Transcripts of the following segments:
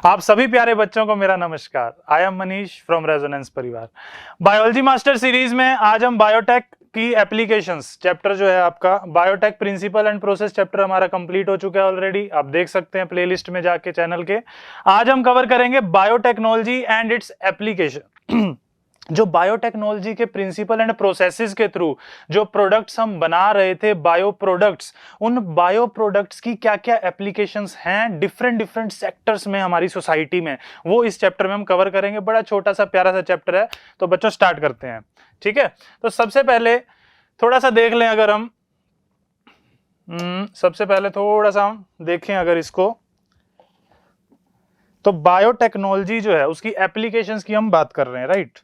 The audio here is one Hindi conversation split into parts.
आप सभी प्यारे बच्चों को मेरा नमस्कार। I am Manish from resonance परिवार। बायोलॉजी मास्टर सीरीज में आज हम बायोटेक की एप्लीकेशंस चैप्टर जो है आपका biotech principle and process chapter हमारा कंप्लीट हो चुका है ऑलरेडी। आप देख सकते हैं प्लेलिस्ट में जाके चैनल के। आज हम कवर करेंगे बायोटेक्नोलॉजी एंड इट्स एप्लीकेशन। जो बायोटेक्नोलॉजी के प्रिंसिपल एंड प्रोसेसेस के थ्रू जो प्रोडक्ट्स हम बना रहे थे बायो प्रोडक्ट्स, उन बायो प्रोडक्ट्स की क्या क्या एप्लीकेशंस हैं डिफरेंट सेक्टर्स में हमारी सोसाइटी में, वो इस चैप्टर में हम कवर करेंगे। बड़ा छोटा सा प्यारा सा चैप्टर है, तो बच्चों स्टार्ट करते हैं। ठीक है, तो सबसे पहले थोड़ा सा देख लें, अगर हम सबसे पहले थोड़ा सा हम देखें अगर इसको, तो बायोटेक्नोलॉजी जो है उसकी एप्लीकेशंस की हम बात कर रहे हैं, राइट।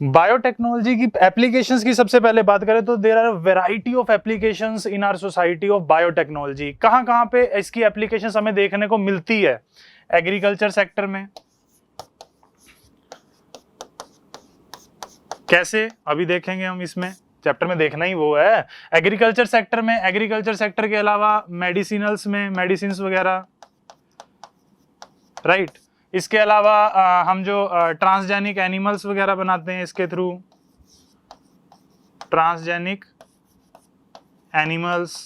बायोटेक्नोलॉजी की एप्लीकेशंस की सबसे पहले बात करें तो there are variety of applications in our society of biotechnology. कहां पे इसकी एप्लीकेशंस हमें देखने को मिलती है? एग्रीकल्चर सेक्टर में। कैसे, अभी देखेंगे हम, इसमें चैप्टर में देखना ही वो है। एग्रीकल्चर सेक्टर में, एग्रीकल्चर सेक्टर के अलावा मेडिसिनल्स में, मेडिसिन वगैरह, राइट। इसके अलावा हम जो ट्रांसजेनिक एनिमल्स वगैरह बनाते हैं इसके थ्रू, ट्रांसजेनिक एनिमल्स,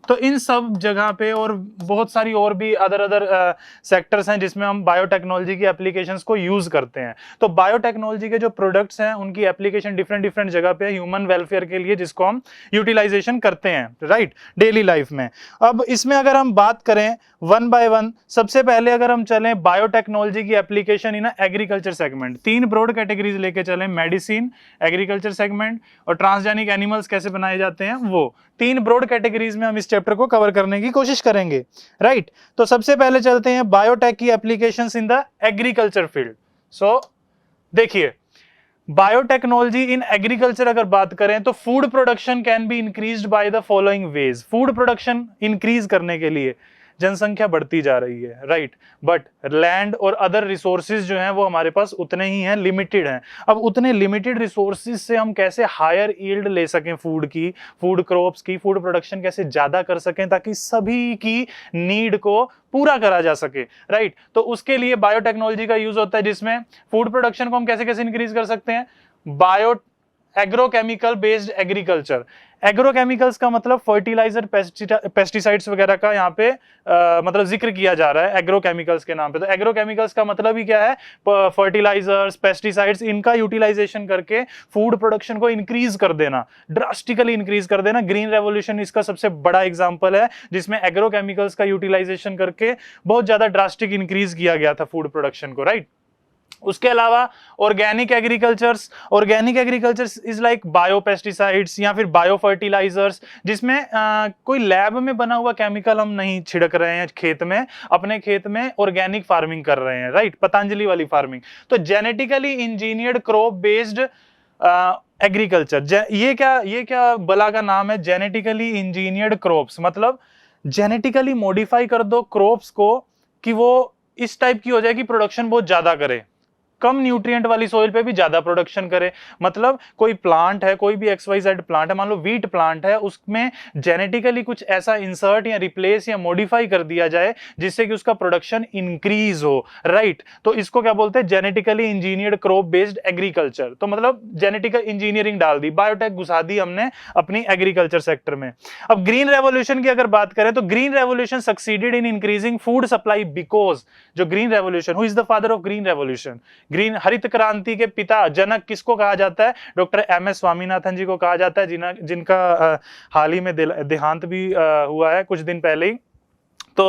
तो इन सब जगह पे और बहुत सारी और भी अदर सेक्टर्स हैं जिसमें हम बायोटेक्नोलॉजी की एप्लीकेशंस को यूज करते हैं। तो बायोटेक्नोलॉजी के जो प्रोडक्ट्स हैं उनकी एप्लीकेशन डिफरेंट जगह पे ह्यूमन वेलफेयर के लिए, जिसको हम यूटिलाइजेशन करते हैं, राइट, डेली लाइफ में। अब इसमें अगर हम बात करें वन बाय वन, सबसे पहले अगर हम चलें बायोटेक्नोलॉजी की एप्लीकेशन इन एग्रीकल्चर सेगमेंट, तीन ब्रॉड कैटेगरीज लेके चलें, मेडिसिन, एग्रीकल्चर सेगमेंट और ट्रांसजेनिक एनिमल्स कैसे बनाए जाते हैं, वो तीन ब्रॉड कैटेगरीज में हम इस चैप्टर को कवर करने की कोशिश करेंगे, राइट। तो सबसे पहले चलते हैं बायोटेक की applications in the agriculture field. So देखिए, बायोटेक्नोलॉजी इन एग्रीकल्चर अगर बात करें तो food production can be increased by the following ways. Food production increase करने के लिए जनसंख्या बढ़ती जा रही है, राइट, बट लैंड और अदर रिसोर्सेज जो हैं वो हमारे पास उतने ही हैं, लिमिटेड हैं। अब उतने लिमिटेड रिसोर्सेज से हम कैसे हायर यील्ड ले सकें फूड की, फूड क्रॉप्स की, फूड प्रोडक्शन कैसे ज्यादा कर सकें ताकि सभी की नीड को पूरा करा जा सके, राइट। तो उसके लिए बायोटेक्नोलॉजी का यूज होता है, जिसमें फूड प्रोडक्शन को हम कैसे कैसे इंक्रीज कर सकते हैं। Bio agrochemical based agriculture, agrochemicals का मतलब फर्टिलाइजर, पेस्टिसाइड्स वगैरह का यहाँ पे मतलब जिक्र किया जा रहा है एग्रोकेमिकल्स के नाम पे। तो एग्रोकेमिकल्स का मतलब ही क्या है, फर्टिलाइजर्स, पेस्टिसाइड्स, इनका यूटिलाइजेशन करके फूड प्रोडक्शन को इंक्रीज कर देना, ड्रास्टिकली इंक्रीज कर देना। ग्रीन रेवोल्यूशन इसका सबसे बड़ा एग्जांपल है, जिसमें एग्रोकेमिकल्स का यूटिलाइजेशन करके बहुत ज्यादा ड्रास्टिक इंक्रीज किया गया था फूड प्रोडक्शन को, राइट। उसके अलावा organic agricultures, organic agricultures is like bio pesticides या फिर बायो फर्टिलाइजर्स, जिसमें कोई लैब में बना हुआ केमिकल हम नहीं छिड़क रहे हैं खेत में, अपने खेत में ऑर्गेनिक फार्मिंग कर रहे हैं, राइट, पतंजलि वाली फार्मिंग। तो genetically engineered crop based agriculture, ये क्या बला का नाम है, जेनेटिकली इंजीनियर्ड क्रॉप्स, मतलब जेनेटिकली मॉडिफाई कर दो क्रॉप्स को कि वो इस टाइप की हो जाए कि प्रोडक्शन बहुत ज्यादा करे, कम न्यूट्रिएंट वाली सोइल पे भी ज्यादा प्रोडक्शन करे। मतलब कोई प्लांट है, कोई भी XYZ प्लांट है, मान लो व्हीट प्लांट है, उसमें जेनेटिकली कुछ ऐसा इंसर्ट या रिप्लेस या मॉडिफाई कर दिया जाए जिससे कि उसका प्रोडक्शन इंक्रीज हो, राइट। तो इसको क्या बोलते हैं, genetically engineered crop based agriculture. तो मतलब जेनेटिकल इंजीनियरिंग डाल दी, बायोटेक घुसा दी हमने अपनी एग्रीकल्चर सेक्टर में। अब ग्रीन रेवोल्यूशन की अगर बात करें तो green revolution succeeded in increasing food supply because, जो green revolution, who is the father of green revolution, green हरित क्रांति के पिता जनक किसको कहा जाता है, डॉक्टर MS स्वामीनाथन जी को कहा जाता है, जिनका हाल ही में देहांत भी हुआ है कुछ दिन पहले ही। तो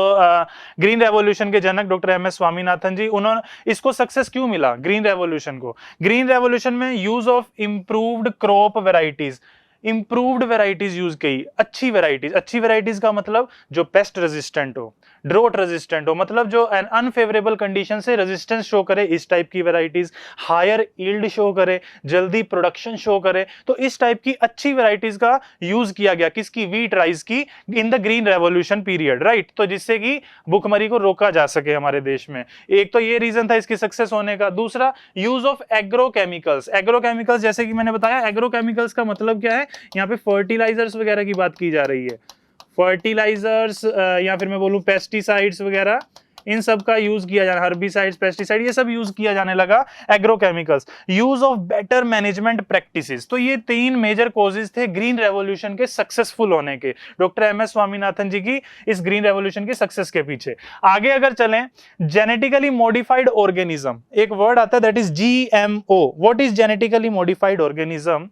ग्रीन रेवोल्यूशन के जनक डॉक्टर MS स्वामीनाथन जी, उन्होंने इसको सक्सेस क्यों मिला ग्रीन रेवोल्यूशन को? ग्रीन रेवोल्यूशन में use of improved crop varieties, improved varieties use की, अच्छी वेराइटीज का मतलब जो पेस्ट रेजिस्टेंट हो, ड्रोट रेजिस्टेंट हो, मतलब जो अनफेवरेबल कंडीशन से रेजिस्टेंस शो करे, इस टाइप की वैरायटीज, हायर यील्ड शो करे, जल्दी प्रोडक्शन शो करे, तो इस टाइप की अच्छी वैरायटीज का यूज किया गया किसकी, व्हीट राइस की, in the green revolution period, right. तो जिससे कि भुखमरी को रोका जा सके हमारे देश में। एक तो ये रीजन था इसकी सक्सेस होने का। दूसरा, यूज ऑफ एग्रोकेमिकल्स। एग्रोकेमिकल्स जैसे कि मैंने बताया, एग्रोकेमिकल्स का मतलब क्या है, यहाँ पे फर्टिलाइजर्स वगैरह की बात की जा रही है, फर्टिलाइजर्स या फिर मैं बोलूं पेस्टिसाइड्स वगैरह, इन सब का यूज किया जाना, हर्बिसाइड्स, पेस्टिसाइड, ये सब यूज किया जाने लगा, agrochemicals. Use of better management practices, तो ये 3 मेजर कॉजेज थे ग्रीन रेवोल्यूशन के सक्सेसफुल होने के, डॉक्टर एमएस स्वामीनाथन जी की इस ग्रीन रेवोल्यूशन की सक्सेस के पीछे। आगे अगर चलें, जेनेटिकली मॉडिफाइड ऑर्गेनिज्म, एक वर्ड आता है that is GMO. What is genetically modified organism?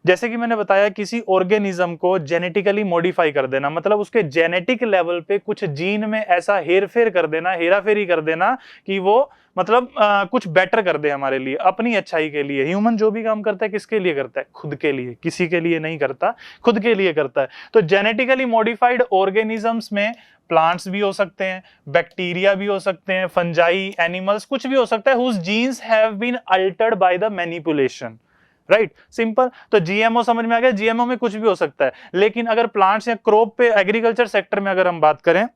जैसे कि मैंने बताया, किसी ऑर्गेनिज्म को जेनेटिकली मॉडिफाई कर देना, मतलब उसके जेनेटिक लेवल पे कुछ जीन में ऐसा हेरफेर कर देना, हेराफेरी कर देना कि वो मतलब कुछ बेटर कर दे हमारे लिए, अपनी अच्छाई के लिए। ह्यूमन जो भी काम करता है किसके लिए करता है? खुद के लिए, किसी के लिए नहीं करता, खुद के लिए करता है। तो जेनेटिकली मॉडिफाइड ऑर्गेनिजम्स में प्लांट्स भी हो सकते हैं, बैक्टीरिया भी हो सकते हैं, फंजाई, एनिमल्स, कुछ भी हो सकता है whose genes have been altered by the manipulation, right, simple. तो जीएमओ समझ में आ गया, जीएमओ में कुछ भी हो सकता है। लेकिन अगर प्लांट्स या क्रॉप पे, एग्रीकल्चर सेक्टर में अगर हम बात करें,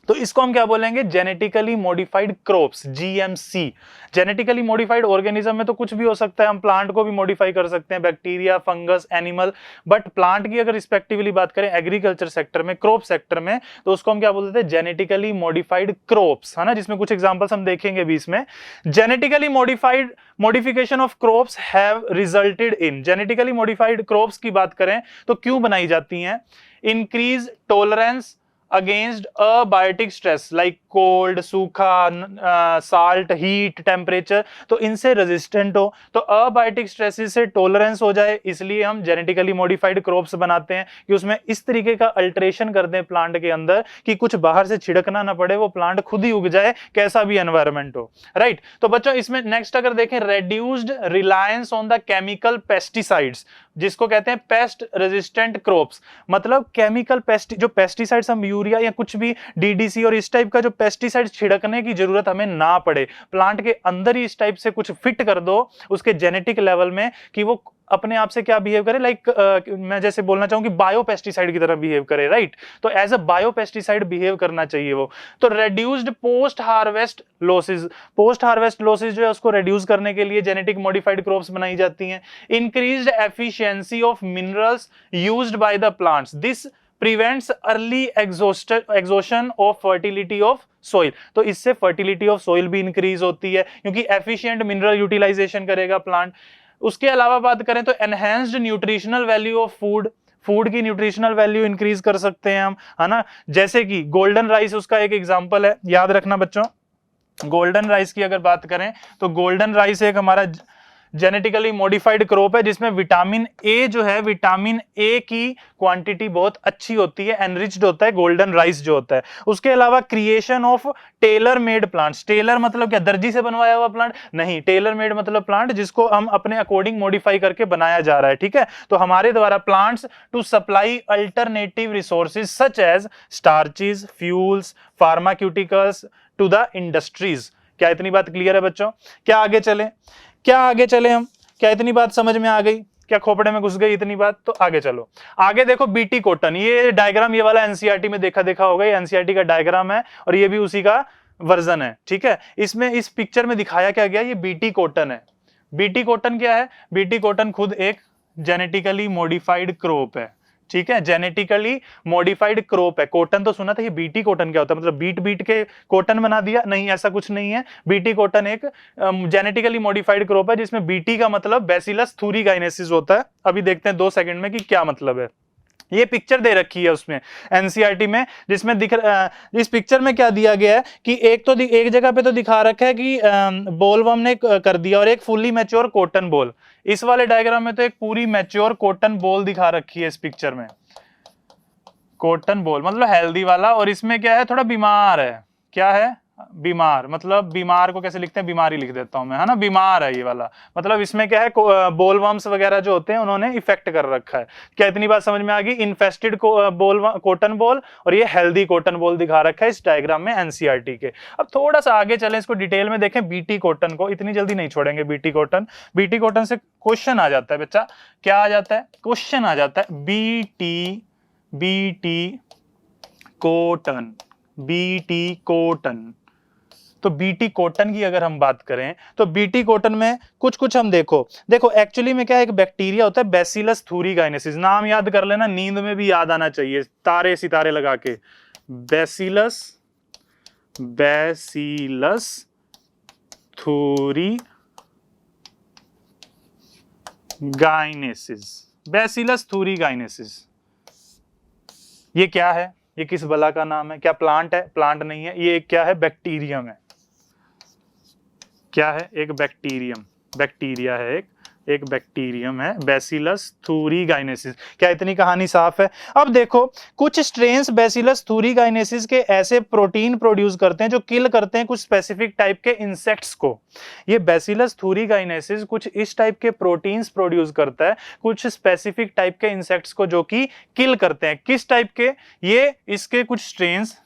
तो इसको हम क्या बोलेंगे? Genetically modified crops, GMC. Genetically modified organism में तो कुछ भी हो सकता है, हम प्लांट को भी मॉडिफाई कर सकते हैं, bacteria, fungus, animal. But plant की अगर रिस्पेक्टिवली बात करें एग्रीकल्चर सेक्टर में, क्रॉप सेक्टर में, तो उसको हम क्या बोलते हैं? जेनेटिकली मॉडिफाइड क्रॉप्स, है ना, जिसमें कुछ एग्जांपल्स हम देखेंगे बीच में। Genetically modified, modification of crops have resulted in, genetically modified crops की बात करें तो क्यों बनाई जाती हैं? Increase tolerance against abiotic stress like cold, सूखा, साल्ट, हीट, टेम्परेचर, तो इनसे रेजिस्टेंट हो, तो अबायोटिक स्ट्रेसेस से टॉलरेंस हो जाए, इसलिए हम जेनेटिकली मॉडिफाइड क्रॉप्स बनाते हैं कि उसमें इस तरीके का अल्टरेशन कर दें प्लांट के अंदर कि कुछ बाहर से छिड़कना ना पड़े, वो प्लांट खुद ही उग जाए, कैसा भी एनवायरमेंट हो, राइट। तो बच्चों इसमें नेक्स्ट अगर देखें, reduced reliance on the chemical pesticides, जिसको कहते हैं पेस्ट रेजिस्टेंट क्रॉप्स, मतलब केमिकल जो पेस्टिसाइड्स हम यूरिया या कुछ भी डीडीसी और इस टाइप का जो पेस्टिसाइड छिड़कने की जरूरत हमें ना पड़े, प्लांट के अंदर ही इस टाइप से कुछ फिट कर दो उसके जेनेटिक लेवल में कि वो अपने आप से क्या बिहेव करे, लाइक मैं जैसे बोलना चाहूं कि बायो पेस्टिसाइड की तरह बिहेव करे, राइट। तो as a bio pesticide behave करना चाहिए वो। तो reduced post harvest losses, post harvest losses जो है उसको रेड्यूस करने के लिए जेनेटिक मॉडिफाइड क्रॉप्स बनाई जाती हैं। Increased efficiency of minerals used by the plants, this prevents early exhaustion of fertility of soil, तो इससे फर्टिलिटी ऑफ सोइल भी इंक्रीज होती है क्योंकि एफिशिएंट मिनरल यूटिलाइजेशन करेगा प्लांट। उसके अलावा बात करें तो enhanced nutritional value of food, food की न्यूट्रिशनल वैल्यू इंक्रीज कर सकते हैं हम, है ना। जैसे कि गोल्डन राइस उसका एक एग्जांपल है, याद रखना बच्चों। गोल्डन राइस की अगर बात करें तो गोल्डन राइस एक हमारा जेनेटिकली मॉडिफाइड क्रॉप है जिसमें विटामिन ए जो है, विटामिन ए की क्वांटिटी बहुत अच्छी होती है, एनरिच्ड होता है गोल्डन राइस जो होता है। उसके अलावा creation of tailor made plants, tailor मतलब क्या, दर्जी से बनवाया हुआ प्लांट नहीं, टेलर मेड मतलब प्लांट जिसको हम अपने अकॉर्डिंग मॉडिफाई करके बनाया जा रहा है, ठीक है। तो हमारे द्वारा plants to supply alternative resources such as starches, fuels, pharmaceuticals to the industries. क्या इतनी बात क्लियर है बच्चों? क्या आगे चले, क्या आगे चले हम? क्या इतनी बात समझ में आ गई? क्या खोपड़े में घुस गई इतनी बात? तो आगे चलो। आगे देखो बीटी कॉटन, ये डायग्राम ये वाला एनसीईआरटी में देखा होगा, ये एनसीईआरटी का डायग्राम है और ये भी उसी का वर्जन है, ठीक है। इसमें इस पिक्चर में दिखाया क्या गया, ये बीटी कॉटन है। बीटी कॉटन क्या है? बीटी कॉटन खुद एक जेनेटिकली मॉडिफाइड क्रॉप है, ठीक है, जेनेटिकली मॉडिफाइड क्रॉप है। कॉटन तो सुना था, ये बीटी कॉटन क्या होता है, मतलब बीट के कॉटन बना दिया? नहीं, ऐसा कुछ नहीं है। बीटी कॉटन एक जेनेटिकली मॉडिफाइड क्रॉप है जिसमें बीटी का मतलब बैसिलस थूरीगाइनेसिस होता है। अभी देखते हैं 2 सेकंड में कि क्या मतलब है। ये पिक्चर दे रखी है उसमें एनसीईआरटी में, जिसमें इस पिक्चर में क्या दिया गया है कि एक जगह पे तो दिखा रखा है कि बोलवर्म ने कर दिया और एक फुल्ली मैच्योर कॉटन बॉल। इस वाले डायग्राम में तो एक पूरी मैच्योर कॉटन बॉल दिखा रखी है इस पिक्चर में, कॉटन बॉल मतलब हेल्दी वाला, और इसमें क्या है, थोड़ा बीमार है। क्या है? बीमार, मतलब बीमार को कैसे लिखते हैं, बीमारी लिख देता हूं मैं, है ना, बीमार है ये वाला। मतलब इसमें क्या है, बोलवर्म्स वगैरह जो होते हैं उन्होंने इफेक्ट कर रखा है। क्या इतनी बात समझ में आ गई? इन्फेस्टेड कॉटन बॉल और ये हेल्दी कॉटन बॉल दिखा रखा है इस डायग्राम में एनसीईआरटी के। अब थोड़ा सा आगे चलें, इसको डिटेल में देखें। बीटी कॉटन को इतनी जल्दी नहीं छोड़ेंगे। बीटी कॉटन, बीटी कॉटन से क्वेश्चन आ जाता है बच्चा। क्या आ जाता है? क्वेश्चन आ जाता है बीटी कॉटन, बीटी कॉटन। तो बीटी कॉटन की अगर हम बात करें तो बीटी कॉटन में कुछ हम देखो एक्चुअली में क्या है, एक बैक्टीरिया होता है बैसिलस थूरीगाइनेसिस। नाम याद कर लेना, नींद में भी याद आना चाहिए, तारे सितारे लगा के। Bacillus thuringiensis, bacillus thuringiensis. ये क्या है? ये किस बला का नाम है? क्या प्लांट है? प्लांट नहीं है। ये क्या है? बैक्टीरियम है। क्या है? एक बैक्टीरियम, बैक्टीरिया है, एक बैक्टीरियम है, बैसिलस थूरीगाइनेसिस। क्या इतनी कहानी साफ है? अब देखो, कुछ स्ट्रेन्स बैसिलस थूरीगाइनेसिस के ऐसे प्रोटीन प्रोड्यूस करते हैं जो किल करते हैं कुछ स्पेसिफिक टाइप के इंसेक्ट्स को। ये बैसिलस थूरीगाइनेसिस कुछ इस टाइप के प्रोटीन्स प्रोड्यूस करता है कुछ स्पेसिफिक टाइप के इंसेक्ट्स को, जो कि किल करते हैं। किस टाइप के? ये इसके कुछ स्ट्रेन्स,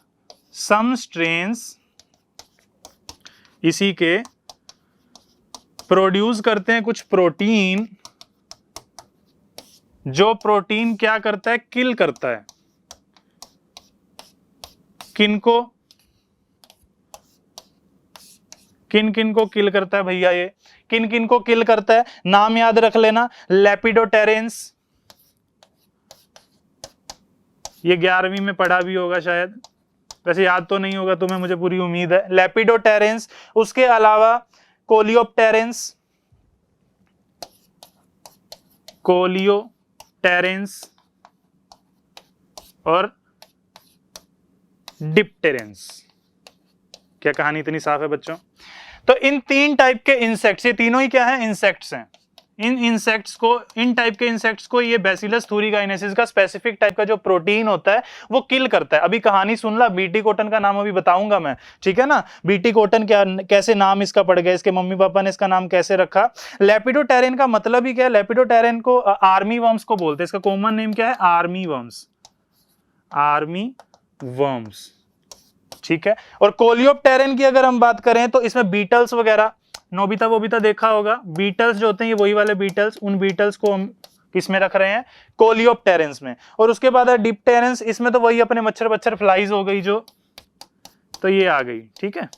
सम स्ट्रेन्स इसी के प्रोड्यूस करते हैं कुछ प्रोटीन, जो प्रोटीन क्या करता है? किल करता है। किनको? किन को किल करता है भैया? ये किन को किल करता है? नाम याद रख लेना, लेपिडोटेरेंस। ये 11वीं में पढ़ा भी होगा शायद, वैसे याद तो नहीं होगा तुम्हें, मुझे पूरी उम्मीद है। लेपिडोटेरेंस, उसके अलावा कोलियोप्टेरेंस, और डिप्टेरेंस। क्या कहानी इतनी साफ है बच्चों? तो इन तीन टाइप के इंसेक्ट्स, ये तीनों ही क्या है? इंसेक्ट्स हैं। इन टाइप के इंसेक्ट्स को ये बैसिलस थूरीगाइनेसिस का स्पेसिफिक टाइप का जो प्रोटीन होता है वो किल करता है। अभी कहानी सुन ला, बीटी कॉटन का नाम अभी बताऊंगा मैं, ठीक है ना। बीटी कॉटन क्या, कैसे नाम इसका पड़ गया, इसके मम्मी पापा ने इसका नाम कैसे रखा। लेपिडोटेरेन का मतलब ही क्या है? लेपिडोटेरेन को आर्मी वर्म्स को बोलते हैं। इसका कॉमन नेम क्या है? आर्मी वर्म्स, आर्मी वर्म्स, ठीक है। और कोलियोप्टेरेन की अगर हम बात करें तो इसमें बीटल्स वगैरह, नोबिता वोबिता देखा होगा, बीटल्स जो होते हैं ये वही वाले बीटल्स, उन बीटल्स को हम किस में रख रहे हैं? कोलियोप्टेरेंस में। और उसके बाद है डिप्टेरेंस, इसमें तो वही अपने मच्छर फ्लाइज हो गई जो, तो ये आ गई, ठीक है,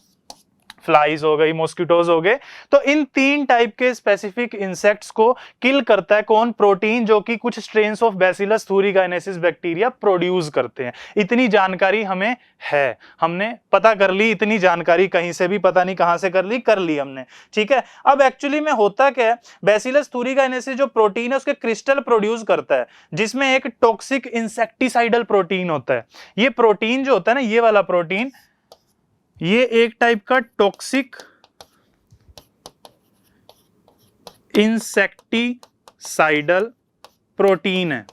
फ्लाइज हो गई, मॉस्किटोज हो गए। तो इन तीन टाइप के स्पेसिफिक इंसेक्ट्स को किल करता है कौन? प्रोटीन, जो कि कुछ strains of bacillus thuringiensis bacteria produce करते हैं। इतनी जानकारी हमें है, हमने पता कर ली। इतनी जानकारी कहीं से भी पता नहीं कहां से कर ली हमने, ठीक है। अब एक्चुअली में होता क्या है? बैसिलस थूरीगाइनेसिस जो प्रोटीन है उसके क्रिस्टल प्रोड्यूस करता है, जिसमें एक टॉक्सिक इंसेक्टिसाइडल प्रोटीन होता है। ये प्रोटीन जो होता है ना, ये वाला प्रोटीन, ये एक टाइप का टॉक्सिक इंसेक्टिसाइडल प्रोटीन है।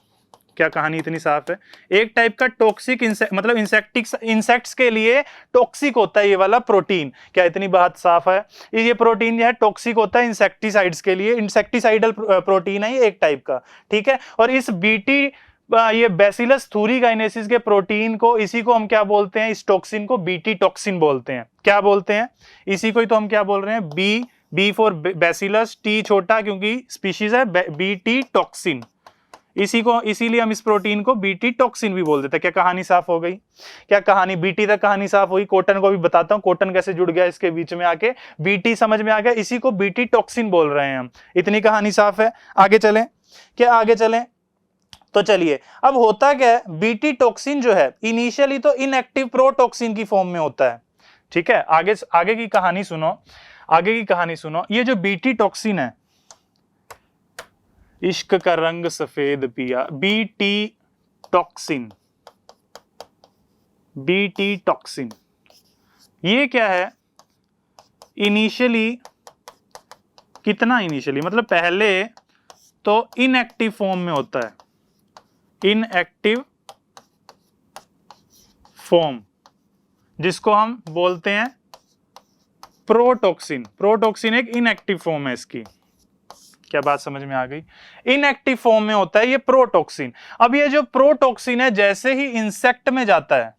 क्या कहानी इतनी साफ है? एक टाइप का टॉक्सिक मतलब इंसेक्ट्स के लिए टॉक्सिक होता है ये वाला प्रोटीन। क्या इतनी बात साफ है? ये प्रोटीन जो है टॉक्सिक होता है इंसेक्टिसाइड्स के लिए, इंसेक्टिसाइडल प्रोटीन है ये एक टाइप का, ठीक है। और इस बीटी, ये बैसिलस थूरीगाइनेसिस के प्रोटीन को, इसी को हम क्या बोलते हैं? इस टॉक्सिन को बीटी टॉक्सिन बोलते हैं। क्या बोलते हैं? इसी को ही तो हम क्या बोल रहे हैं? बी फॉर बैसिलस, टी छोटा क्योंकि स्पीशीज है, बीटी टॉक्सिन। इसीलिए हम इस प्रोटीन को बीटी टॉक्सिन भी बोल देते हैं। क्या कहानी साफ हो गई? क्या कहानी बीटी तक कहानी साफ हुई? कॉटन को भी बताता हूं, कॉटन कैसे जुड़ गया इसके बीच में आके, बीटी समझ में आ गया, इसी को बीटी टॉक्सिन बोल रहे हैं हम। इतनी कहानी साफ है। आगे चलें, क्या आगे चलें? तो चलिए, अब होता क्या है? बीटी टॉक्सिन जो है इनिशियली तो इनएक्टिव प्रोटॉक्सिन की फॉर्म में होता है, ठीक है। आगे की कहानी सुनो, आगे की कहानी सुनो। ये जो बीटी टॉक्सिन है, इश्क का रंग सफेद पिया, बीटी टॉक्सिन, बीटी टॉक्सिन, ये क्या है? इनिशियली कितना, इनिशियली मतलब पहले तो इनएक्टिव फॉर्म में होता है, इनएक्टिव फॉर्म, जिसको हम बोलते हैं प्रोटॉक्सिन, प्रोटॉक्सिन एक इनएक्टिव फॉर्म है इसकी। क्या बात समझ में आ गई? इनएक्टिव फॉर्म में होता है ये प्रोटॉक्सिन। अब ये जो प्रोटॉक्सिन है जैसे ही इंसेक्ट में जाता है,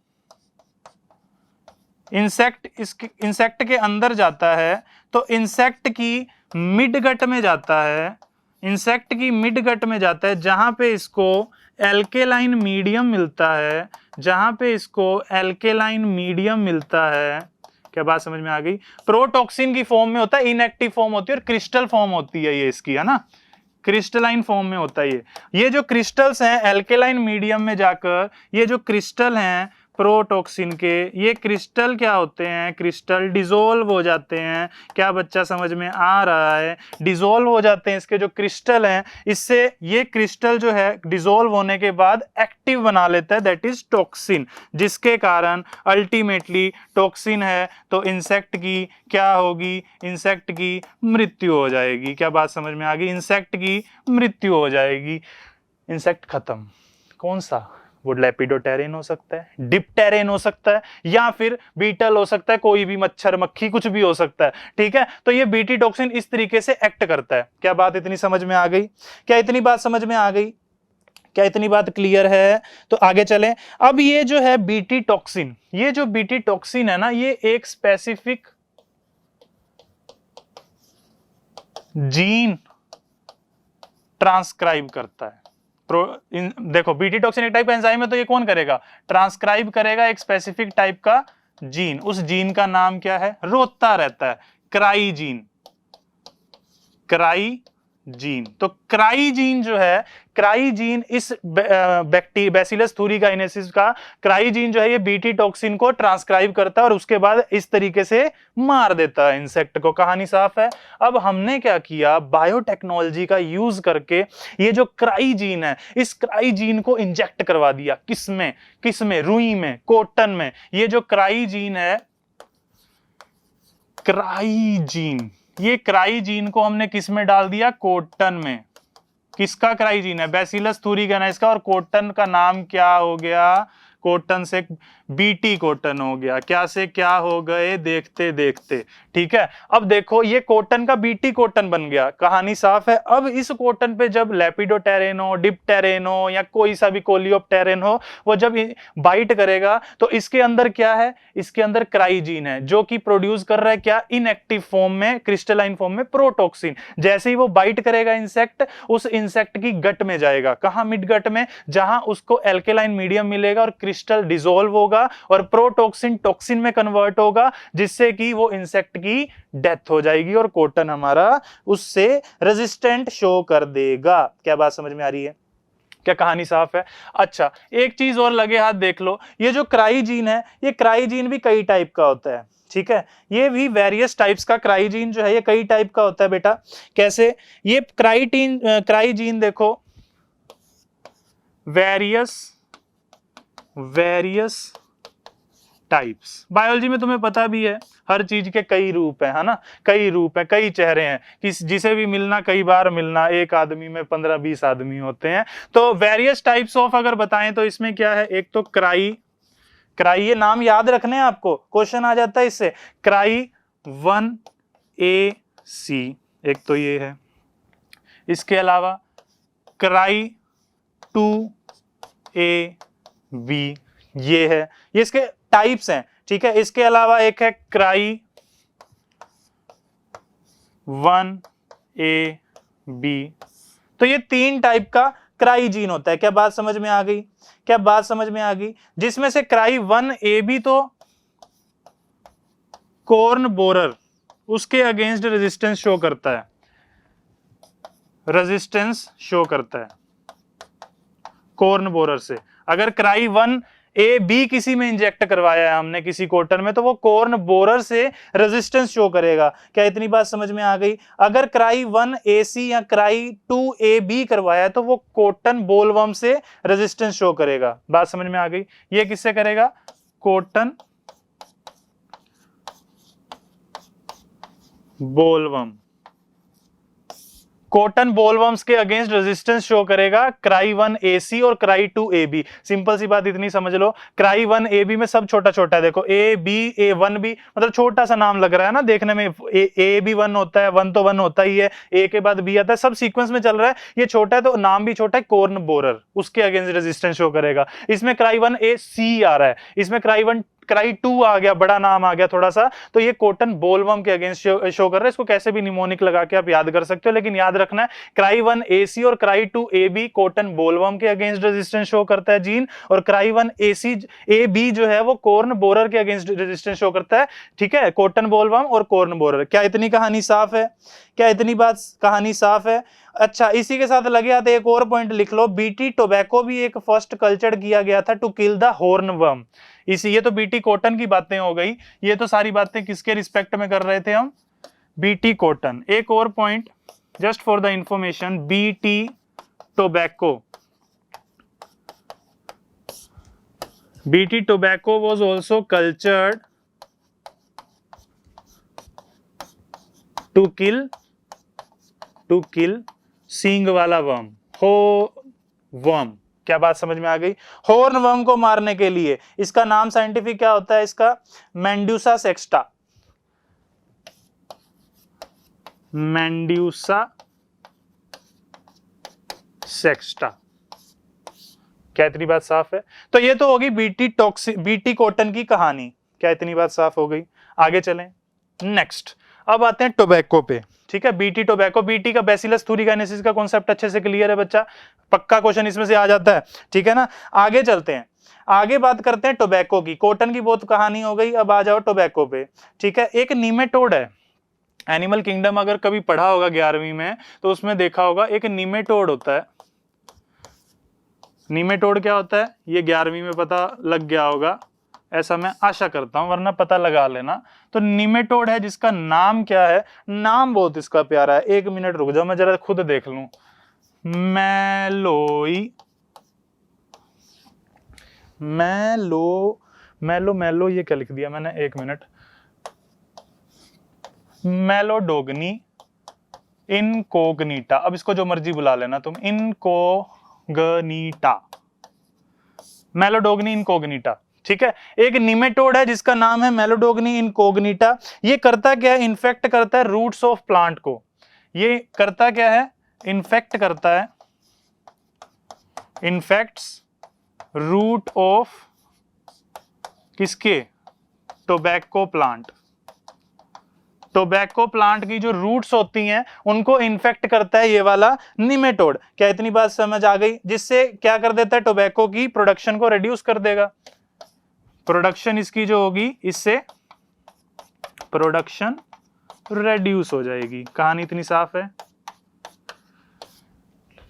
इंसेक्ट के अंदर जाता है तो इंसेक्ट की मिड गट में जाता है, इंसेक्ट की मिड गट में जाता है जहां पे इसको एल्केलाइन मीडियम मिलता है, जहां पे इसको एल्केलाइन मीडियम मिलता है। क्या बात समझ में आ गई? प्रोटॉक्सिन की फॉर्म में होता है, इनएक्टिव फॉर्म होती है और क्रिस्टल फॉर्म होती है ये इसकी, है ना, क्रिस्टलाइन फॉर्म में होता है ये जो क्रिस्टल्स हैं एल्केलाइन मीडियम में जाकर, ये जो क्रिस्टल हैं प्रोटॉक्सिन के, ये क्रिस्टल क्या होते हैं, क्रिस्टल डिसोल्व हो जाते हैं। क्या बच्चा समझ में आ रहा है? डिसोल्व हो जाते हैं इसके जो क्रिस्टल हैं, इससे ये क्रिस्टल जो है डिसोल्व होने के बाद एक्टिव बना लेता है, दैट इज टॉक्सिन, जिसके कारण अल्टीमेटली टॉक्सिन है तो इंसेक्ट की क्या होगी, इंसेक्ट की मृत्यु हो जाएगी। क्या बात समझ में आ गई? इंसेक्ट की मृत्यु हो जाएगी, इंसेक्ट खत्म। कौन सा? वो लेपिडोप्टेरिन हो सकता है, डिप्टेरिन हो सकता है, या फिर बीटल हो सकता है, कोई भी मच्छर मक्खी कुछ भी हो सकता है। ठीक है, तो ये बीटी टॉक्सिन इस तरीके से एक्ट करता है। क्या बात इतनी समझ में आ गई? क्या इतनी बात समझ में आ गई? क्या इतनी बात क्लियर है? तो आगे चलें। अब ये जो है बीटी टॉक्सिन, ये जो बीटी टॉक्सिन है ना, ये एक स्पेसिफिक जीन ट्रांसक्राइब करता है। देखो बीटी टॉक्सिन एक टाइप का एंजाइम है, तो ये कौन करेगा? ट्रांसक्राइब करेगा एक स्पेसिफिक टाइप का जीन। उस जीन का नाम क्या है? रोकता रहता है, क्राइजीन, क्राइजीन। तो क्राइजीन जो है, क्राइजीन इस बैसिलस थूरिकाइनेसिस का क्राइजीन जो है ये बीटी टॉक्सिन को ट्रांसक्राइब करता है और उसके बाद इस तरीके से मार देता है इंसेक्ट को। कहानी साफ है। अब हमने क्या किया, बायोटेक्नोलॉजी का यूज करके ये जो क्राइजीन है, इस क्राइजीन को इंजेक्ट करवा दिया। किसमें? किसमें? रुई में, कॉटन में। ये जो क्राइजीन है, क्राइजीन, ये क्राइजीन को हमने किस में डाल दिया? कॉटन में। किसका क्राइजीन है? बैसिलस थूरिकाइनेसिस का। और कॉटन का नाम क्या हो गया? कॉटन से बीटी कॉटन हो गया। क्या से क्या हो गए? देखते देखते। ठीक है, अब देखो ये कॉटन का बीटी कॉटन बन गया। कहानी साफ है। अब इस कॉटन पे जब लेपिडोप्टेरिन हो, डिप्टेरिन हो, या कोई सा भी कोलियोप्टेरिन हो, वो जब बाइट करेगा तो इसके अंदर क्या है? इसके अंदर क्राइजीन है जो कि प्रोड्यूस कर रहा है क्या? इनएक्टिव फॉर्म में, क्रिस्टलाइन फॉर्म में प्रोटॉक्सिन। जैसे ही वो बाइट करेगा इंसेक्ट, उस इंसेक्ट की गट में जाएगा। कहां? मिड गट में, जहां उसको एल्केलाइन मीडियम मिलेगा और क्रिस्टल डिसॉल्व होगा और प्रोटॉक्सिन टॉक्सिन में कन्वर्ट होगा, जिससे कि वो इंसेक्ट की डेथ हो जाएगी और कॉटन हमारा उससे रेजिस्टेंट शो कर देगा। क्या बात समझ में आ रही है? क्या कहानी साफ है? अच्छा, एक चीज और लगे हाथ देख लो। ये जो क्राइजीन है, ये क्राइजीन भी कई टाइप का होता है। ठीक है, ये भी वेरियस टाइप्स का क्राइजीन जो है ये कई टाइप का होता है बेटा। कैसे? ये क्राइजीन देखो, वेरियस टाइप्स। बायोलॉजी में तुम्हें पता भी है हर चीज के कई रूप है ना, कई रूप है, कई चेहरे हैं। जिसे भी मिलना कई बार मिलना, एक आदमी में 15-20 आदमी होते हैं। तो वेरियस टाइप्स ऑफ अगर बताएं तो इसमें क्या है? एक तो क्राई, ये नाम याद रखने हैं आपको, क्वेश्चन आ जाता है इससे। क्राई 1AC एक तो ये है। इसके अलावा क्राई 2AB ये है। ये इसके टाइप्स हैं। ठीक है, इसके अलावा एक है क्राई 1AB। तो ये 3 टाइप का क्राइजीन होता है। क्या बात समझ में आ गई? क्या बात समझ में आ गई? जिसमें से क्राई 1AB तो कॉर्न बोरर, उसके अगेंस्ट रेजिस्टेंस शो करता है, रेजिस्टेंस शो करता है कॉर्न बोरर से। अगर क्राई 1AB किसी में इंजेक्ट करवाया है हमने किसी कॉटन में, तो वो कॉर्न बोरर से रेजिस्टेंस शो करेगा। क्या इतनी बात समझ में आ गई? अगर क्राई 1AC या क्राई 2AB करवाया है तो वो कॉटन बोलवर्म से रेजिस्टेंस शो करेगा। बात समझ में आ गई? ये किससे करेगा? कॉटन बोलवर्म, कॉटन बोलवर्म्स के अगेंस्ट रेजिस्टेंस शो करेगा क्राई 1AC और क्राई 2AB। सिंपल सी बात इतनी समझ लो, क्राई 1AB में सब छोटा छोटा है, देखो A1B मतलब छोटा सा नाम लग रहा है ना देखने में, ए भी 1 होता है, 1 तो 1 होता ही है, ए के बाद बी आता है, सब सीक्वेंस में चल रहा है, ये छोटा है तो नाम भी छोटा है, कॉर्न बोरर, उसके अगेंस्ट रेजिस्टेंस शो करेगा। इसमें क्राई 1AC आ रहा है, इसमें क्राई 2 आ गया, बड़ा नाम आ गया थोड़ा सा, तो ये कॉटन बोलवर्म के अगेंस्ट शो कर रहा है। इसको कैसे भी निमोनिक लगा के आप याद कर सकते हो, लेकिन याद रखना है क्राई 1AC और क्राई 2AB कॉटन बोलवर्म के अगेंस्ट रेजिस्टेंस शो करता है जीन, और क्राई 1AC AB जो है वो कॉर्न बोरर के अगेंस्ट रेजिस्टेंस शो करता है। ठीक है, कॉटन बोलवर्म और कॉर्न बोरर। क्या इतनी कहानी साफ है? क्या इतनी बात कहानी साफ है? अच्छा, इसी के साथ लगे आते एक और पॉइंट लिख लो, बीटी टोबैको भी एक फर्स्ट कल्चर किया गया था टू किल द हॉर्नवर्म। ये तो बीटी कॉटन की बातें हो गई, ये तो सारी बातें किसके रिस्पेक्ट में कर रहे थे हम? BT cotton. एक और point just for the information, BT tobacco, BT tobacco was also cultured to kill सींग वाला वर्म, हो वर्म। क्या बात समझ में आ गई? हॉर्न वर्म को मारने के लिए। इसका नाम साइंटिफिक क्या होता है इसका? मेंड्यूसा सेक्स्टा, मेंड्यूसा सेक्स्टा। क्या इतनी बात साफ है? तो ये तो होगी बीटी कॉटन की कहानी। क्या इतनी बात साफ हो गई? आगे चलें नेक्स्ट। अब आते हैं टोबैको पे। ठीक है, बीटी टोबैको, बीटी का बैसिलस थूरिकाइनेसिस का कॉन्सेप्ट अच्छे से क्लियर है बच्चा, पक्का क्वेश्चन इसमें से आ जाता है। ठीक है ना, आगे चलते हैं, आगे बात करते हैं टोबैको की। कॉटन की बहुत कहानी हो गई, अब आ जाओ टोबैको पे। ठीक है, एक नीमेटोड है, एनिमल किंगडम अगर कभी पढ़ा होगा 11वीं में तो उसमें देखा होगा एक नीमेटोड होता है। नीमेटोड क्या होता है ये 11वीं में पता लग गया होगा, ऐसा मैं आशा करता हूं, वरना पता लगा लेना। तो नीमेटोड है जिसका नाम क्या है? नाम बहुत इसका प्यारा है, एक मिनट रुक जाओ मैं जरा खुद देख लूं। मैलो ये क्या लिख दिया मैंने, एक मिनट। मेलोडोगनी इनकोग्निटा, अब इसको जो मर्जी बुला लेना तुम, इनकोग्निटा, मेलोडोगनी इनकोग्निटा। ठीक है, एक निमेटोड है जिसका नाम है मेलोडोगनी इनकोग्निटा। ये करता क्या है? इन्फेक्ट करता है रूट्स ऑफ प्लांट को। ये करता क्या है? इन्फेक्ट करता है, इन्फेक्ट्स रूट ऑफ किसके? Tobacco plant. टोबैको प्लांट की जो रूट्स होती हैं उनको इन्फेक्ट करता है ये वाला निमेटोड। क्या इतनी बात समझ आ गई? जिससे क्या कर देता है? टोबैको की प्रोडक्शन को रिड्यूस कर देगा। प्रोडक्शन इसकी जो होगी, इससे प्रोडक्शन रिड्यूस हो जाएगी। कहानी इतनी साफ है?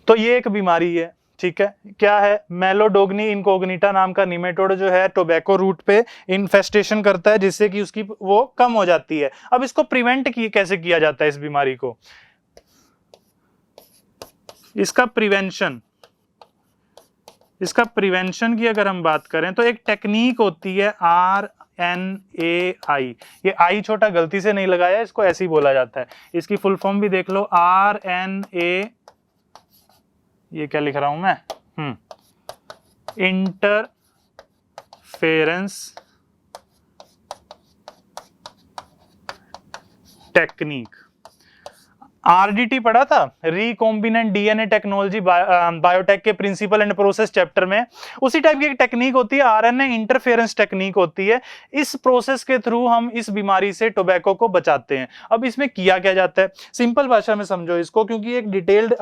तो ये एक बीमारी है। ठीक है, क्या है? मेलोडोगनी इनकोग्निटा नाम का निमेटोड जो है टोबैको रूट पे इन्फेस्टेशन करता है, जिससे कि उसकी वो कम हो जाती है। अब इसको प्रिवेंट कैसे किया जाता है इस बीमारी को? इसका प्रिवेंशन की अगर हम बात करें तो एक टेक्निक होती है RNAi। ये आई छोटा गलती से नहीं लगाया, इसको ऐसे ही बोला जाता है। इसकी फुल फॉर्म भी देख लो, RNA, ये क्या लिख रहा हूं मैं, इंटरफेरेंस टेक्निक। RDT पढ़ा था, रिकॉम्बिनेंट डीएनए टेक्नोलॉजी बायोटेक के प्रिंसिपल एंड प्रोसेस चैप्टर में। उसी टाइप की एक टेक्निक होती है, RNA इंटरफेरेंस टेक्निक होती है। इस प्रोसेस के थ्रू हम इस बीमारी से टोबैको को बचाते हैं। अब इसमें किया क्या जाता है, सिंपल भाषा में समझो इसको, क्योंकि एक डिटेल्ड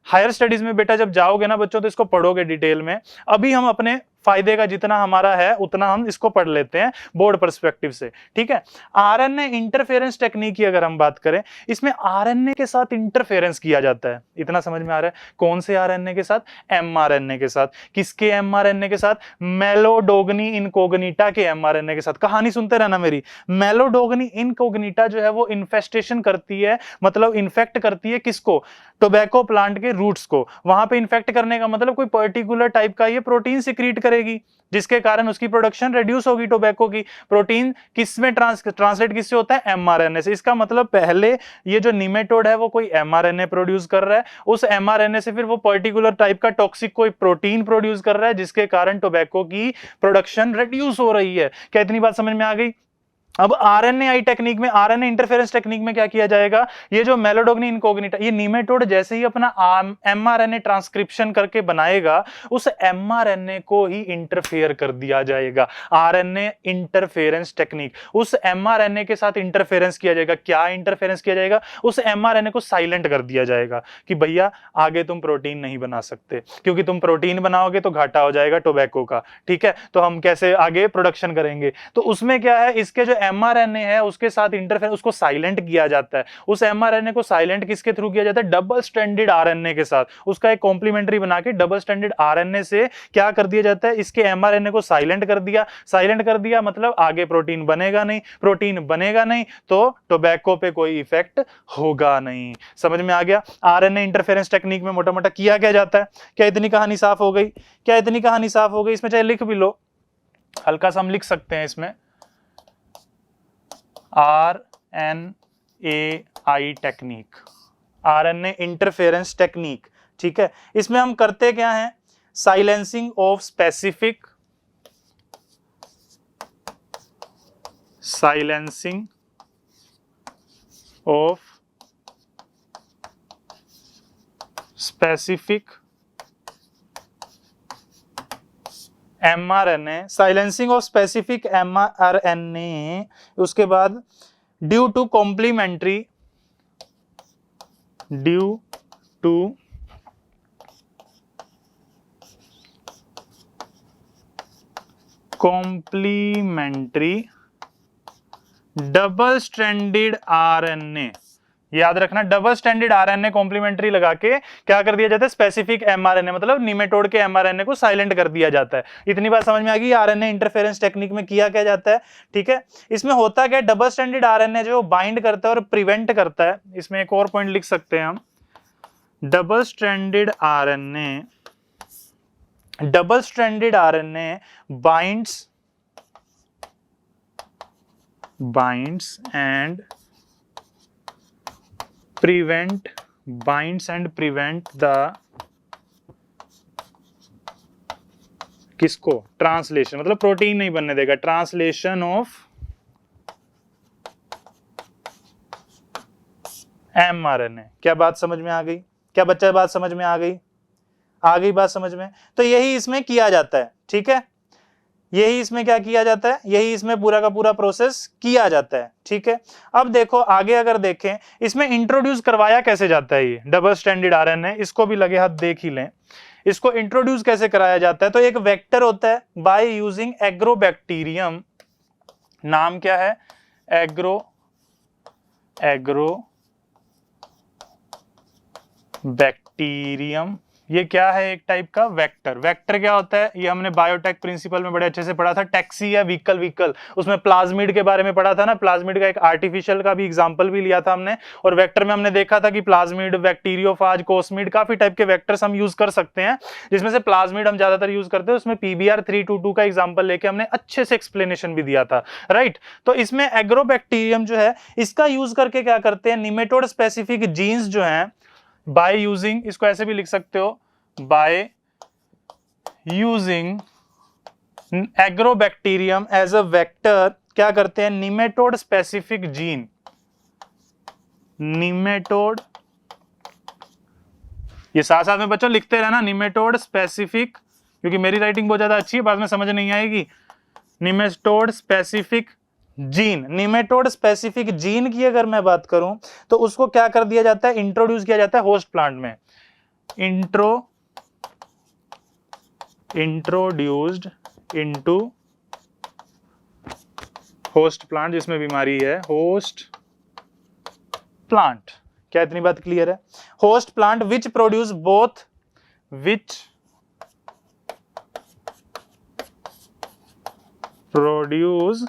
हायर स्टडीज में बेटा जब जाओगे ना बच्चों तो इसको पढ़ोगे डिटेल में। अभी हम अपने फायदे का जितना हमारा है उतना हम इसको पढ़ लेते हैं बोर्ड पर्सपेक्टिव से। ठीक है, आरएनए इंटरफेरेंस टेक्निक की अगर हम बात करें, इसमें आरएनए के साथ इंटरफेरेंस किया जाता है। इतना समझ में आ रहा है? कौन से आरएनए के साथ? एमआरएनए के साथ। किसके एमआरएनए के साथ? मेलोडोगनी इनकोग्निटा के एमआरएनए के साथ। कहानी सुनते रहना मेरी। मेलोडोगनी इनकोग्निटा जो है वो इन्फेस्टेशन करती है, मतलब इन्फेक्ट करती है किसको? टोबैको प्लांट के रूट्स को, वहां पे इन्फेक्ट करने का मतलब कोई पर्टिकुलर टाइप का ये प्रोटीन सिक्रीट करेगी, जिसके कारण उसकी प्रोडक्शन रिड्यूस होगी टोबैको की। प्रोटीन किस में ट्रांसलेट किससे होता है? एमआरएनए से। इसका मतलब पहले ये जो निमेटोड है वो कोई एमआरएनए प्रोड्यूस कर रहा है, उस एमआरएनए से फिर वो पर्टिकुलर टाइप का टॉक्सिक कोई प्रोटीन प्रोड्यूस कर रहा है, जिसके कारण टोबैको की प्रोडक्शन रिड्यूस हो रही है। क्या इतनी बात समझ में आ गई? अब आरएनएआई टेक्निक में, आरएनए इंटरफेरेंस टेक्निक में क्या किया जाएगा? ये जो मेलोडोग्नी इनकॉग्निटा, ये निमेटोड जैसे ही अपना एमआरएनए ट्रांसक्रिप्शन करके बनाएगा, उस एमआरएनए को ही इंटरफेयर कर दिया जाएगा। आरएनए इंटरफेरेंस टेक्निक, उस एमआरएनए के साथ इंटरफेरेंस किया जाएगा। क्या इंटरफेरेंस किया जाएगा? उस एमआरएनए को साइलेंट कर दिया जाएगा कि भैया आगे तुम प्रोटीन नहीं बना सकते, क्योंकि तुम प्रोटीन बनाओगे तो घाटा हो जाएगा टोबैको का, ठीक है, तो हम कैसे आगे प्रोडक्शन करेंगे? तो उसमें क्या है, इसके जो एमआरएनए है उसके साथ इंटरफेरेंस, उसको साइलेंट किया जाता है। उस एमआरएनए को साइलेंट किसके थ्रू किया जाता है? डबल स्ट्रैंडेड आरएनए के साथ, उसका एक कॉम्प्लीमेंट्री बना के डबल स्ट्रैंडेड आरएनए से क्या कर दिया जाता है? इसके एमआरएनए को साइलेंट कर दिया। साइलेंट कर दिया मतलब आगे प्रोटीन बनेगा नहीं, प्रोटीन बनेगा नहीं तो टोबैको पे कोई इफेक्ट होगा नहीं। समझ में आ गया? आरएनए इंटरफेरेंस टेक्निक में मोटा मोटा किया क्या जाता है? क्या इतनी कहानी साफ हो गई? क्या इतनी कहानी साफ हो गई? इसमें चाहे लिख भी लो, हल्का सा हम लिख सकते हैं इसमें, RNAi technique, RNA interference technique, ठीक है। इसमें हम करते क्या हैं? Silencing of specific, silencing of specific mRNA, silencing of specific mRNA, उसके बाद due to complementary, due to complementary double stranded RNA. याद रखना, डबल स्टैंडर्ड आरएनए कॉम्प्लीमेंट्री लगा के क्या कर दिया जाता है? स्पेसिफिक एमआरएनए, मतलब निमेटोड के एमआरएनए को साइलेंट कर दिया जाता है। इतनी बात समझ में आ गई? आरएनए इंटरफेरेंस टेक्निक में किया क्या जाता है, ठीक है। इसमें होता क्या? डबल स्टैंडर्ड आरएनए जो बाइंड करता है और प्रिवेंट करता है। इसमें एक और पॉइंट लिख सकते हैं हम, double standard RNA, double standard RNA binds and prevent the किसको? ट्रांसलेशन, मतलब प्रोटीन नहीं बनने देगा, ट्रांसलेशन ऑफ एमआरएनए। क्या बात समझ में आ गई? क्या बच्चा बात समझ में आ गई? आ गई बात समझ में? तो यही इसमें किया जाता है, ठीक है। यही इसमें क्या किया जाता है? यही इसमें पूरा का पूरा प्रोसेस किया जाता है, ठीक है। अब देखो आगे अगर देखें, इसमें इंट्रोड्यूस करवाया कैसे जाता है ये डबल स्टैंडर्ड आरएनए, इसको भी लगे हाथ देख ही लें। इसको इंट्रोड्यूस कैसे कराया जाता है? तो एक वेक्टर होता है, बाय यूजिंग एग्रोबैक्टीरियम, नाम क्या है? एग्रोबैक्टीरियम। ये क्या है? एक टाइप का वेक्टर। वेक्टर क्या होता है? ये हमने बायोटेक प्रिंसिपल में बड़े अच्छे से पढ़ा था, टैक्सी या व्हीकल, उसमें प्लाज्मिड के बारे में पढ़ा था ना। प्लाज्मिड का एक आर्टिफिशियल का भी एग्जांपल भी लिया था हमने, और वेक्टर में हमने देखा था कि प्लाज्मिड, बैक्टीरियोफाज, कोस्मिड, काफी टाइप के वेक्टर्स हम यूज कर सकते हैं, जिसमें से प्लाज्मिड हम ज्यादातर यूज करते हैं। उसमें PBr 322 का एग्जाम्पल लेके हमने अच्छे से एक्सप्लेनेशन भी दिया था, राइट। तो इसमें एग्रोबैक्टीरियम जो है, इसका यूज करके क्या करते हैं? निमेटोड स्पेसिफिक जीन्स जो है, बाय यूजिंग, इसको ऐसे भी लिख सकते हो, by using Agrobacterium as a vector, क्या करते हैं? निमेटोड स्पेसिफिक जीन, निमेटोड, ये साथ साथ में बच्चों लिखते रहना, निमेटोड स्पेसिफिक, क्योंकि मेरी राइटिंग बहुत ज्यादा अच्छी है, बाद में समझ नहीं आएगी। Nematode specific gene, nematode specific gene की अगर मैं बात करूं तो उसको क्या कर दिया जाता है? इंट्रोड्यूस किया जाता है होस्ट प्लांट में, इंट्रोड्यूस्ड इनटू होस्ट प्लांट, जिसमें बीमारी है होस्ट प्लांट। क्या इतनी बात क्लियर है? Host plant which produce both, which produce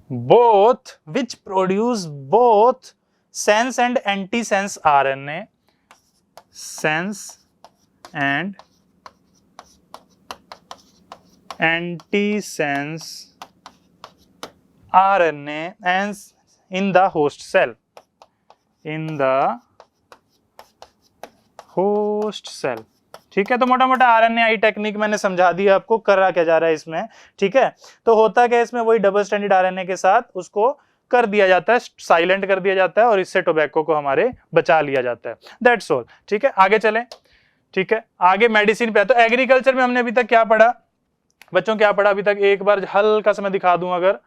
both, which produce both sense and antisense RNA, sense and antisense RNA and in the host cell. ठीक है, तो मोटा मोटा RNAi टेक्निक मैंने समझा दिया आपको, करा क्या जा रहा है इसमें। ठीक है, तो होता क्या है इसमें, वही डबल स्ट्रैंडेड RNA के साथ उसको कर दिया जाता है, साइलेंट कर दिया जाता है और इससे टोबैको को हमारे बचा लिया जाता है। That's all. ठीक है, आगे चलें। ठीक है, आगे मेडिसिन पे। तो एग्रीकल्चर में हमने अभी तक क्या पढ़ा बच्चों, क्या पढ़ा अभी तक, एक बार हल्का सा मैं दिखा दूं अगर,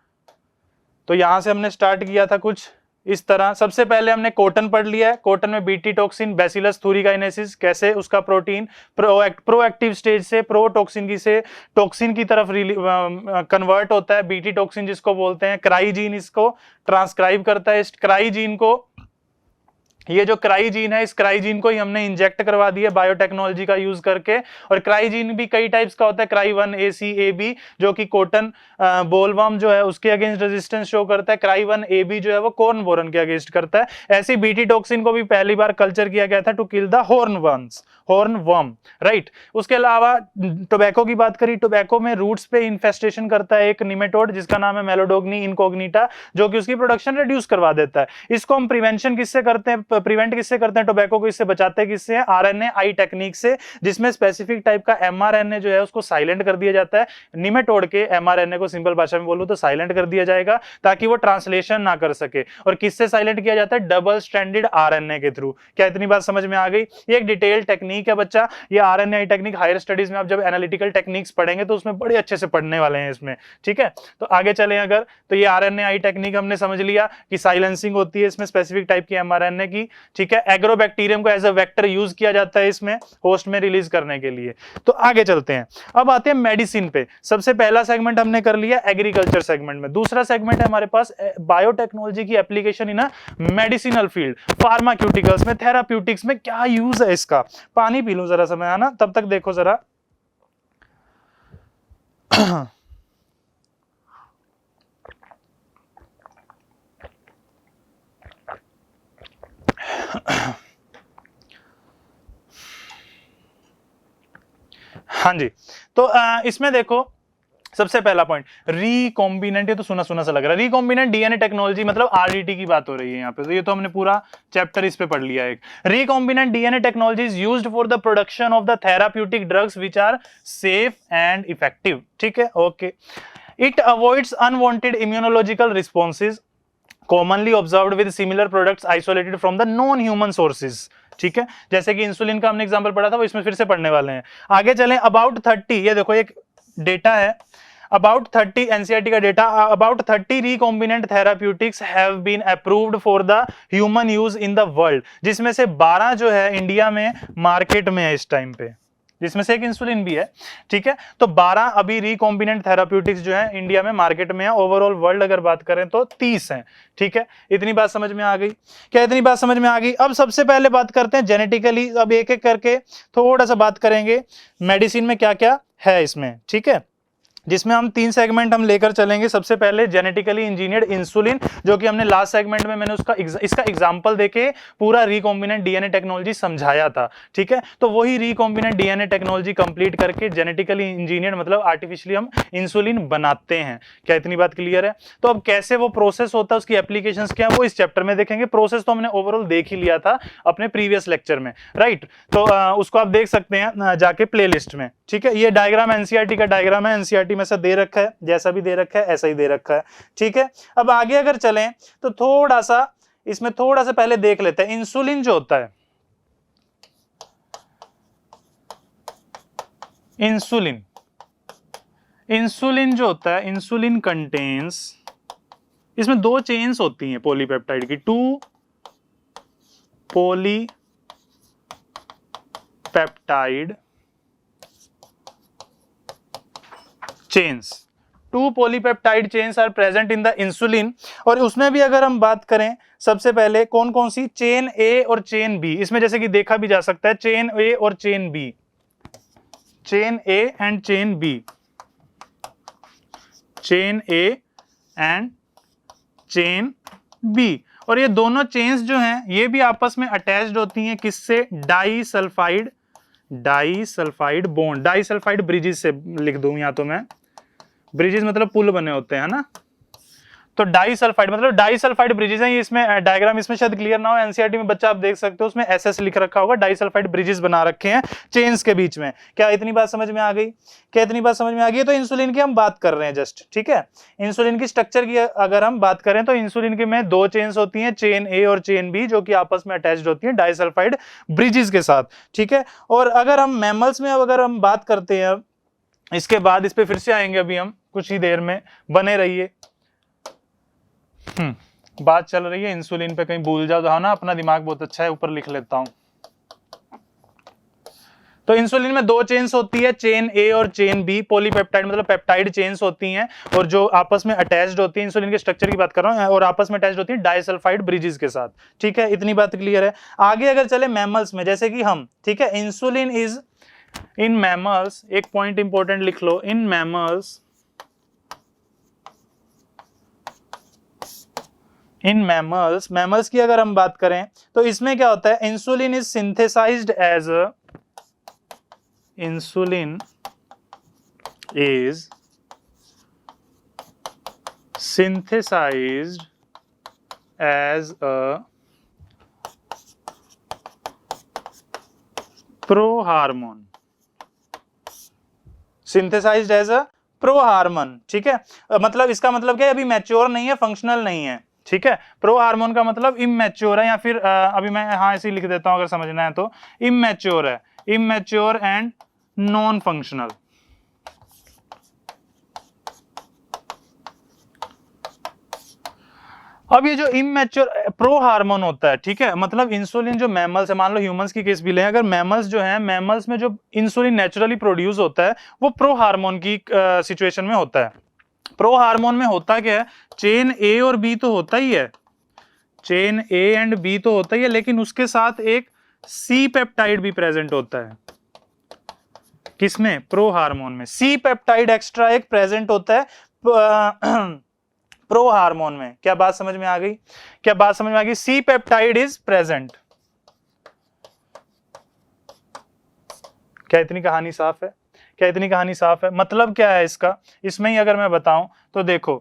तो यहां से हमने स्टार्ट किया था कुछ इस तरह। सबसे पहले हमने कॉटन पढ़ लिया है। कॉटन में बीटी टॉक्सिन, बैसिलस थूरिकाइनेसिस, कैसे उसका प्रोटीन प्रोएक्टिव स्टेज से टॉक्सिन की तरफ कन्वर्ट होता है। बीटी टॉक्सिन जिसको बोलते हैं, क्राइजीन इसको ट्रांसक्राइब करता है। इस क्राइजीन को, ये जो क्राइजीन है, इस क्राइजीन को ही हमने इंजेक्ट करवा दिया बायोटेक्नोलॉजी का यूज करके। और क्राइजीन भी कई टाइप्स का होता है, क्राई 1 AC AB जो कि कॉटन बोलवर्म जो है उसके अगेंस्ट रेजिस्टेंस शो करता है, क्राई 1 AB जो है वो कॉर्न बोरन के अगेंस्ट करता है। ऐसी बीटी टॉक्सिन को भी पहली बार कल्चर किया गया था टू किल द हॉर्नवर्म, राइट। उसके अलावा टोबैको की बात करी, टोबैको में रूट्स पे इन्फेस्टेशन करता है एक निमेटोड जिसका नाम है मेलोडोग्नी इनकॉग्निटा, जो कि उसकी प्रोडक्शन रिड्यूस करवा देता है। इसको हम प्रिवेंट किससे करते हैं, टोबैको को इससे बचाते हैं, किससे, RNAi टेक्निक से, जिसमें स्पेसिफिक टाइप का mRNA जो है उसको साइलेंट कर दिया जाता है। निमेटोड के mRNA को सिंपल भाषा में बोलूं तो साइलेंट कर दिया जाएगा ताकि वो ट्रांसलेशन ना कर सके। और किससे साइलेंट किया जाता है, डबल स्ट्रैंडेड RNA के थ्रू। क्या इतनी बात समझ में आ गई? ये एक डिटेल टेक्निक है बच्चा, ये RNAi टेक्निक हायर स्टडीज में आप जब एनालिटिकल टेक्निक्स पढ़ेंगे तो उसमें बड़े अच्छे से पढ़ने वाले हैं इसमें। ठीक है, तो आगे चलें अगर, तो ये RNAi टेक्निक हमने समझ लिया कि साइलेंसिंग होती है इसमें स्पेसिफिक टाइप की mRNA की। ठीक है, एग्रोबैक्टीरियम को एज अ वेक्टर यूज किया जाता है इसमें होस्ट में रिलीज करने के लिए। तो आगे चलते हैं, अब आते हैं मेडिसिन पे। सबसे पहला सेगमेंट हमने कर लिया एग्रीकल्चर सेगमेंट में। दूसरा सेगमेंट है हमारे पास बायोटेक्नोलॉजी की application in medicinal field, pharmaceuticals में, थेराप्यूटिक्स में क्या यूज है इसका। पानी पी लूं जरा समय आना, तब तक देखो जरा। हाँ जी, तो इसमें देखो सबसे पहला पॉइंट रिकॉम्बिनेंट, ये तो सुना सुना सा लग रहा है। रिकॉम्बिनेंट डीएनए टेक्नोलॉजी मतलब RDT की बात हो रही है यहाँ पे, तो ये तो हमने पूरा चैप्टर इस पे पढ़ लिया है। Recombinant DNA technology is used for the production of the therapeutic drugs which are safe and effective. ठीक है, okay. It avoids unwanted immunological responses commonly observed with similar products isolated from the non-human sources। ठीक है, जैसे कि इंसुलिन का हमने एग्जांपल पढ़ा था, वो इसमें फिर से पढ़ने वाले हैं। आगे चलें, अबाउट 30, ये देखो एक डेटा है, about 30 NCERT का data, about 30 recombinant therapeutics have been approved for the human use in the world, जिसमें से 12 जो है इंडिया में मार्केट में है इस टाइम पे, जिसमें से एक इंसुलिन भी है। ठीक है, तो 12 अभी रिकॉम्बिनेंट थेराप्यूटिक्स जो है इंडिया में मार्केट में है। ओवरऑल वर्ल्ड अगर बात करें तो 30 हैं। ठीक है, इतनी बात समझ में आ गई? क्या इतनी बात समझ में आ गई? अब सबसे पहले बात करते हैं जेनेटिकली, अब एक एक करके थोड़ा सा बात करेंगे मेडिसिन में क्या क्या है इसमें। ठीक है, जिसमें हम 3 सेगमेंट हम लेकर चलेंगे। सबसे पहले जेनेटिकली इंजीनियर्ड इंसुलिन, जो कि हमने लास्ट सेगमेंट में मैंने इसका एग्जांपल देके पूरा रिकॉम्बिनेंट डीएनए टेक्नोलॉजी समझाया था। ठीक है, तो वही रिकॉम्बिनेंट डीएनए टेक्नोलॉजी कंप्लीट करके जेनेटिकली इंजीनियर्ड मतलब आर्टिफिशियली हम इंसुलिन बनाते हैं। क्या इतनी बात क्लियर है? तो अब कैसे वो प्रोसेस होता है, उसकी एप्लीकेशंस क्या है, वो इस चैप्टर में देखेंगे। प्रोसेस तो हमने ओवरऑल देख ही लिया था अपने प्रीवियस लेक्चर में, राइट। तो उसको आप देख सकते हैं जाके प्ले लिस्ट में। ठीक है, ये डायग्राम एनसीईआरटी का डायग्राम है, एनसीईआरटी में से दे रखा है, जैसा भी दे रखा है ऐसा ही दे रखा है। ठीक है, अब आगे अगर चलें तो थोड़ा सा इसमें थोड़ा सा पहले देख लेते हैं। इंसुलिन जो होता है, इंसुलिन जो होता है, इंसुलिन कंटेन्स, इसमें 2 चेन्स होती हैं पॉलीपेप्टाइड की, 2 polypeptide chains, 2 polypeptide chains are present in the insulin। और उसमें भी अगर हम बात करें सबसे पहले कौन कौन सी, चेन A और चेन B, इसमें जैसे कि देखा भी जा सकता है चेन A और chain B, chain A and chain B, chain A and chain B। और ये दोनों चेन्स जो हैं ये भी आपस में अटैच्ड होती हैं किससे, डाइसल्फाइड बॉन्ड, डाइसल्फाइड ब्रिजेस से लिख दूं या तो मैं, ब्रिजेस मतलब पुल बने होते हैं ना, तो डाइसल्फाइड मतलब डाइसल्फाइड ब्रिजेस हैं। ये इसमें डायग्राम इसमें शायद क्लियर ना हो, एनसीईआरटी में बच्चा आप देख सकते हो उसमें एसएस लिख रखा होगा, डाइसल्फाइड ब्रिजेस बना रखे हैं चेन्स के बीच में। क्या इतनी बात समझ में आ गई, क्या इतनी बात समझ में आ गई? तो इंसुलिन की हम बात कर रहे हैं जस्ट, ठीक है। इंसुलिन की स्ट्रक्चर की अगर हम बात करें तो इंसुलिन के में दो चेन्स होती हैं, चेन ए और चेन बी, जो कि आपस में अटैच्ड होती हैं डाइसल्फाइड ब्रिजेस के साथ, ठीक है। और अगर हम मैमल्स में अगर हम बात करते हैं, इसके बाद इस पे फिर से आएंगे अभी हम कुछ ही देर में, बने रहिए। बात चल रही है इंसुलिन पे, कहीं भूल जाओ तो हाँ ना, अपना दिमाग बहुत अच्छा है, ऊपर लिख लेता हूं। तो इंसुलिन में दो चेन्स होती है, चेन ए और चेन बी, पॉलीपेप्टाइड मतलब पेप्टाइड चेन्स होती हैं, और जो आपस में अटैच्ड होती हैं, इंसुलिन के स्ट्रक्चर की बात कर रहा हूं, और आपस में अटैच्ड होती हैं डाइसल्फाइड ब्रिजेस के साथ, ठीक है। इतनी बात क्लियर है। आगे अगर चले मैमल्स में, जैसे कि हम, ठीक है, इंसुलिन इज इन मैमल्स, एक पॉइंट इंपॉर्टेंट लिख लो, इन मैमल्स की अगर हम बात करें तो इसमें क्या होता है, insulin is synthesised as a prohormone, synthesised as a prohormone, ठीक है। मतलब इसका मतलब क्या है, अभी मैच्योर नहीं है, फंक्शनल नहीं है, ठीक है। प्रो हार्मोन का मतलब इमैच्योर है, या फिर अभी मैं हाँ ऐसे ही लिख देता हूं अगर समझना है तो, इमैच्योर है, इमैच्योर एंड नॉन फंक्शनल। अब ये जो इमैच्योर प्रो हार्मोन होता है, ठीक है, मतलब इंसुलिन जो मैमल्स है, मान लो ह्यूमंस की केस भी लें, अगर मैमल्स जो है, मैमल्स में जो इंसुलिन नेचुरली प्रोड्यूस होता है वो प्रो हार्मोन की सिचुएशन में होता है। प्रो हार्मोन में होता क्या है, चेन ए और बी तो होता ही है, चेन ए एंड बी तो होता ही है, लेकिन उसके साथ एक सी पेप्टाइड भी प्रेजेंट होता है। किसमें, प्रो हार्मोन में सी पेप्टाइड एक्स्ट्रा एक प्रेजेंट होता है प्रो हार्मोन में। क्या बात समझ में आ गई, क्या बात समझ में आ गई? C peptide is present. क्या इतनी कहानी साफ है, क्या इतनी कहानी साफ है? मतलब क्या है इसका, इसमें ही अगर मैं बताऊं तो देखो,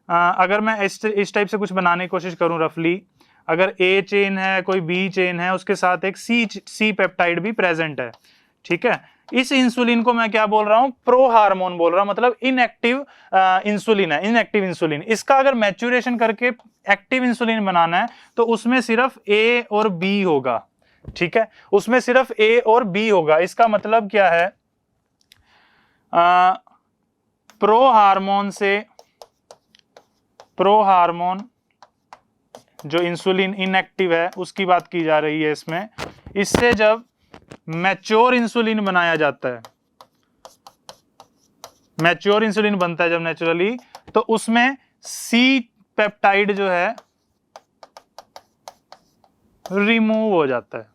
अगर मैं इस टाइप से कुछ बनाने की कोशिश करूं रफली, अगर ए चेन है, कोई बी चेन है, उसके साथ एक सी पेप्टाइड भी प्रेजेंट है, ठीक है। इस इंसुलिन को मैं क्या बोल रहा हूं, प्रो हार्मोन बोल रहा हूं, मतलब इनएक्टिव इंसुलिन है, इनएक्टिव इंसुलिन। इसका अगर मैच्योरेशन करके एक्टिव इंसुलिन बनाना है तो उसमें सिर्फ ए और बी होगा, ठीक है, उसमें सिर्फ ए और बी होगा। इसका मतलब क्या है, प्रो हार्मोन जो इंसुलिन इनएक्टिव है उसकी बात की जा रही है इसमें, इससे जब मैच्योर इंसुलिन बनाया जाता है, मैच्योर इंसुलिन बनता है जब नेचुरली, तो उसमें सी पेप्टाइड जो है रिमूव हो जाता है।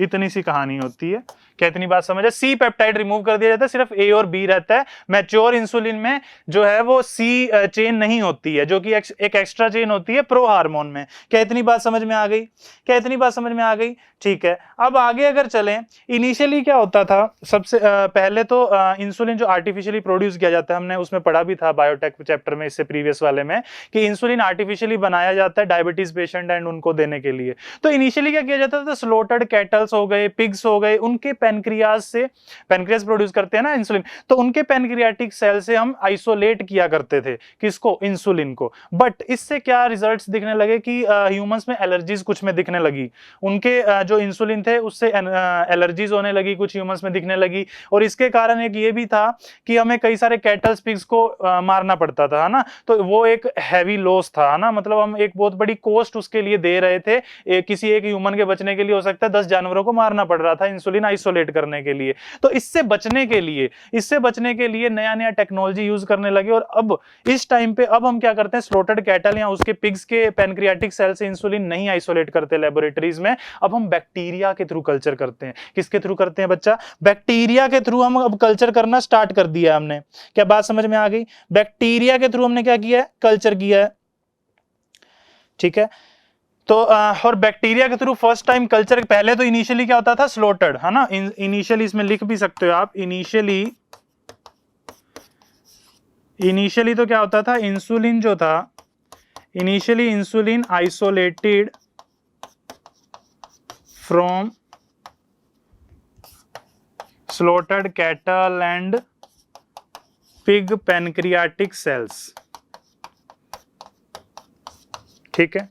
इतनी सी कहानी होती है। क्या इतनी बात समझ है? सी पेप्टाइड रिमूव कर दिया जाता है, सिर्फ ए और बी रहता है। मैच्योर इंसुलिन में जो है वो सी चेन नहीं होती है, जो कि एक एक्स्ट्रा चेन होती है प्रो हार्मोन में। क्या इतनी बात समझ में आ गई, क्या इतनी बात समझ में आ गई? ठीक है, अब आगे अगर चलें, इनिशियली क्या होता था, सबसे पहले तो इंसुलिन जो आर्टिफिशियली प्रोड्यूस किया जाता है, हमने उसमें पढ़ा भी था बायोटेक चैप्टर में, इससे प्रीवियस वाले में, कि इंसुलिन आर्टिफिशियली बनाया जाता है डायबिटीज पेशेंट एंड उनको देने के लिए। तो इनिशियली क्या किया जाता था, स्लोटर्ड कैटल्स हो गए, पिग्स हो गए, उनके पैनक्रियाज से, पैनक्रियाज प्रोड्यूस करते हैं ना इंसुलिन, तो उनके पैनक्रियाटिक सेल से हम आइसोलेट किया करते थे, किसको, इंसुलिन को। बट इससे क्या रिजल्ट्स दिखने लगे कि ह्यूमंस में एलर्जीज कुछ में दिखने लगी, उनके जो इंसुलिन थे उससे एलर्जीज होने लगी, कुछ ह्यूमंस में दिखने लगी। और इसके कारण एक ये भी था कि हमें कई सारे कैटल्स पिग्स को मारना पड़ता था, है ना, तो वो एक हैवी लॉस था, है ना, मतलब हम एक बहुत बड़ी कॉस्ट उसके लिए दे रहे थे। किसी एक ह्यूमन के बचने के लिए हो सकता है 10 जानवरों को मारना पड़ रहा था इंसुलिन आइसोलेट करने के लिए। तो इससे बचने के लिए नया नया टेक्नोलॉजी यूज करने लगे। और अब इस टाइम पे अब हम क्या करते हैं, स्लॉटर्ड कैटल या उसके पिग्स के पैनक्रियाटिक सेल से इंसुलिन नहीं आइसोलेट करते लेबोरेटरीज में, अब हम बैक्टीरिया के थ्रू कल्चर करते हैं। किसके थ्रू करते हैं बच्चा? बैक्टीरिया के थ्रू हम अब कल्चर करना स्टार्ट कर दिया हमने। क्या बात समझ में आ गई? बैक्टीरिया के थ्रू हमने क्या किया है, कल्चर किया है, ठीक है। तो और बैक्टीरिया के थ्रू फर्स्ट टाइम कल्चर, पहले तो इनिशियली क्या होता था, स्लोटर्ड, है ना, इनिशियली इसमें लिख भी सकते हो आप, इनिशियली तो क्या होता था, इंसुलिन जो था, initially insulin isolated from slaughtered cattle and pig pancreatic cells, ठीक है।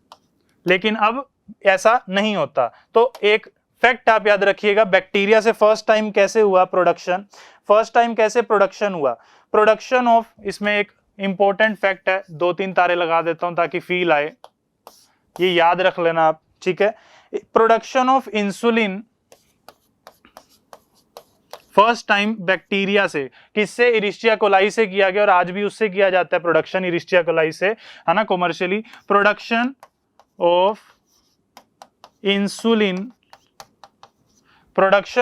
लेकिन अब ऐसा नहीं होता। तो एक फैक्ट आप याद रखिएगा, बैक्टीरिया से फर्स्ट टाइम कैसे हुआ प्रोडक्शन, फर्स्ट टाइम कैसे प्रोडक्शन हुआ, प्रोडक्शन ऑफ, इसमें एक इंपॉर्टेंट फैक्ट है, 2-3 तारे लगा देता हूं ताकि फील आए, ये याद रख लेना आप, ठीक है। Production of insulin first time bacteria से, किससे, इरिस्टिया कोलाई से किया गया, और आज भी उससे किया जाता है प्रोडक्शन, इरिस्टिया कोलाई से, है ना, commercially. Production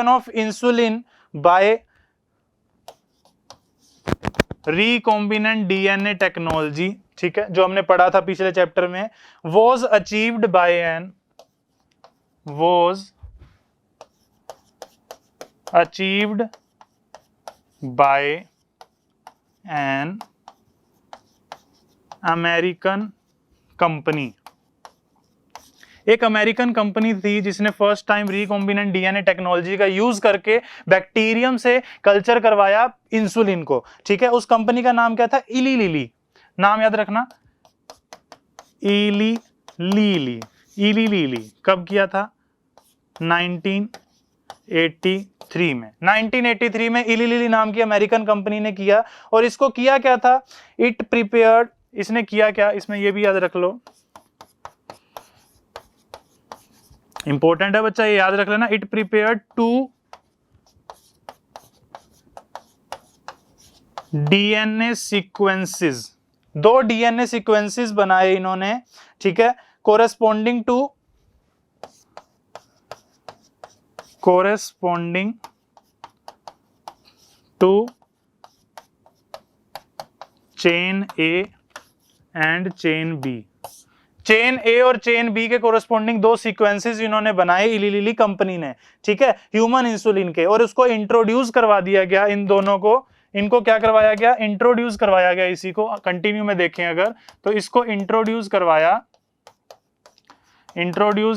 of insulin bye recombinant DNA technology, ठीक है, जो हमने पढ़ा था पिछले चैप्टर में, was achieved by an American company. एक अमेरिकन कंपनी थी जिसने first time recombinant DNA technology का यूज करके बैक्टीरियम से कल्चर करवाया इंसुलिन को, ठीक है। उस कंपनी का नाम क्या था, इली लिली, नाम याद रखना, इली लिली। कब किया था, 1983 में। 1983 में इली लिली नाम की अमेरिकन कंपनी ने किया, और इसको किया क्या था, इट प्रिपेयर्ड, इसने किया क्या, इसमें ये भी याद रख लो, इंपॉर्टेंट है बच्चा, ये याद रख लेना, it prepared 2 DNA sequences, 2 DNA sequences बनाए इन्होंने, ठीक है, corresponding to chain A and chain B, chain A और चेन बी के कोरेस्पोंडिंग 2 सीक्वेंसेस इन्होंने बनाए इली लिली कंपनी ने, ठीक है, ह्यूमन इंसुलिन के, और उसको इंट्रोड्यूस करवा दिया गया इन दोनों को, इनको क्या करवाया गया, इंट्रोड्यूस करवाया गया, इसी को कंटिन्यू में देखें अगर, तो इसको इंट्रोड्यूस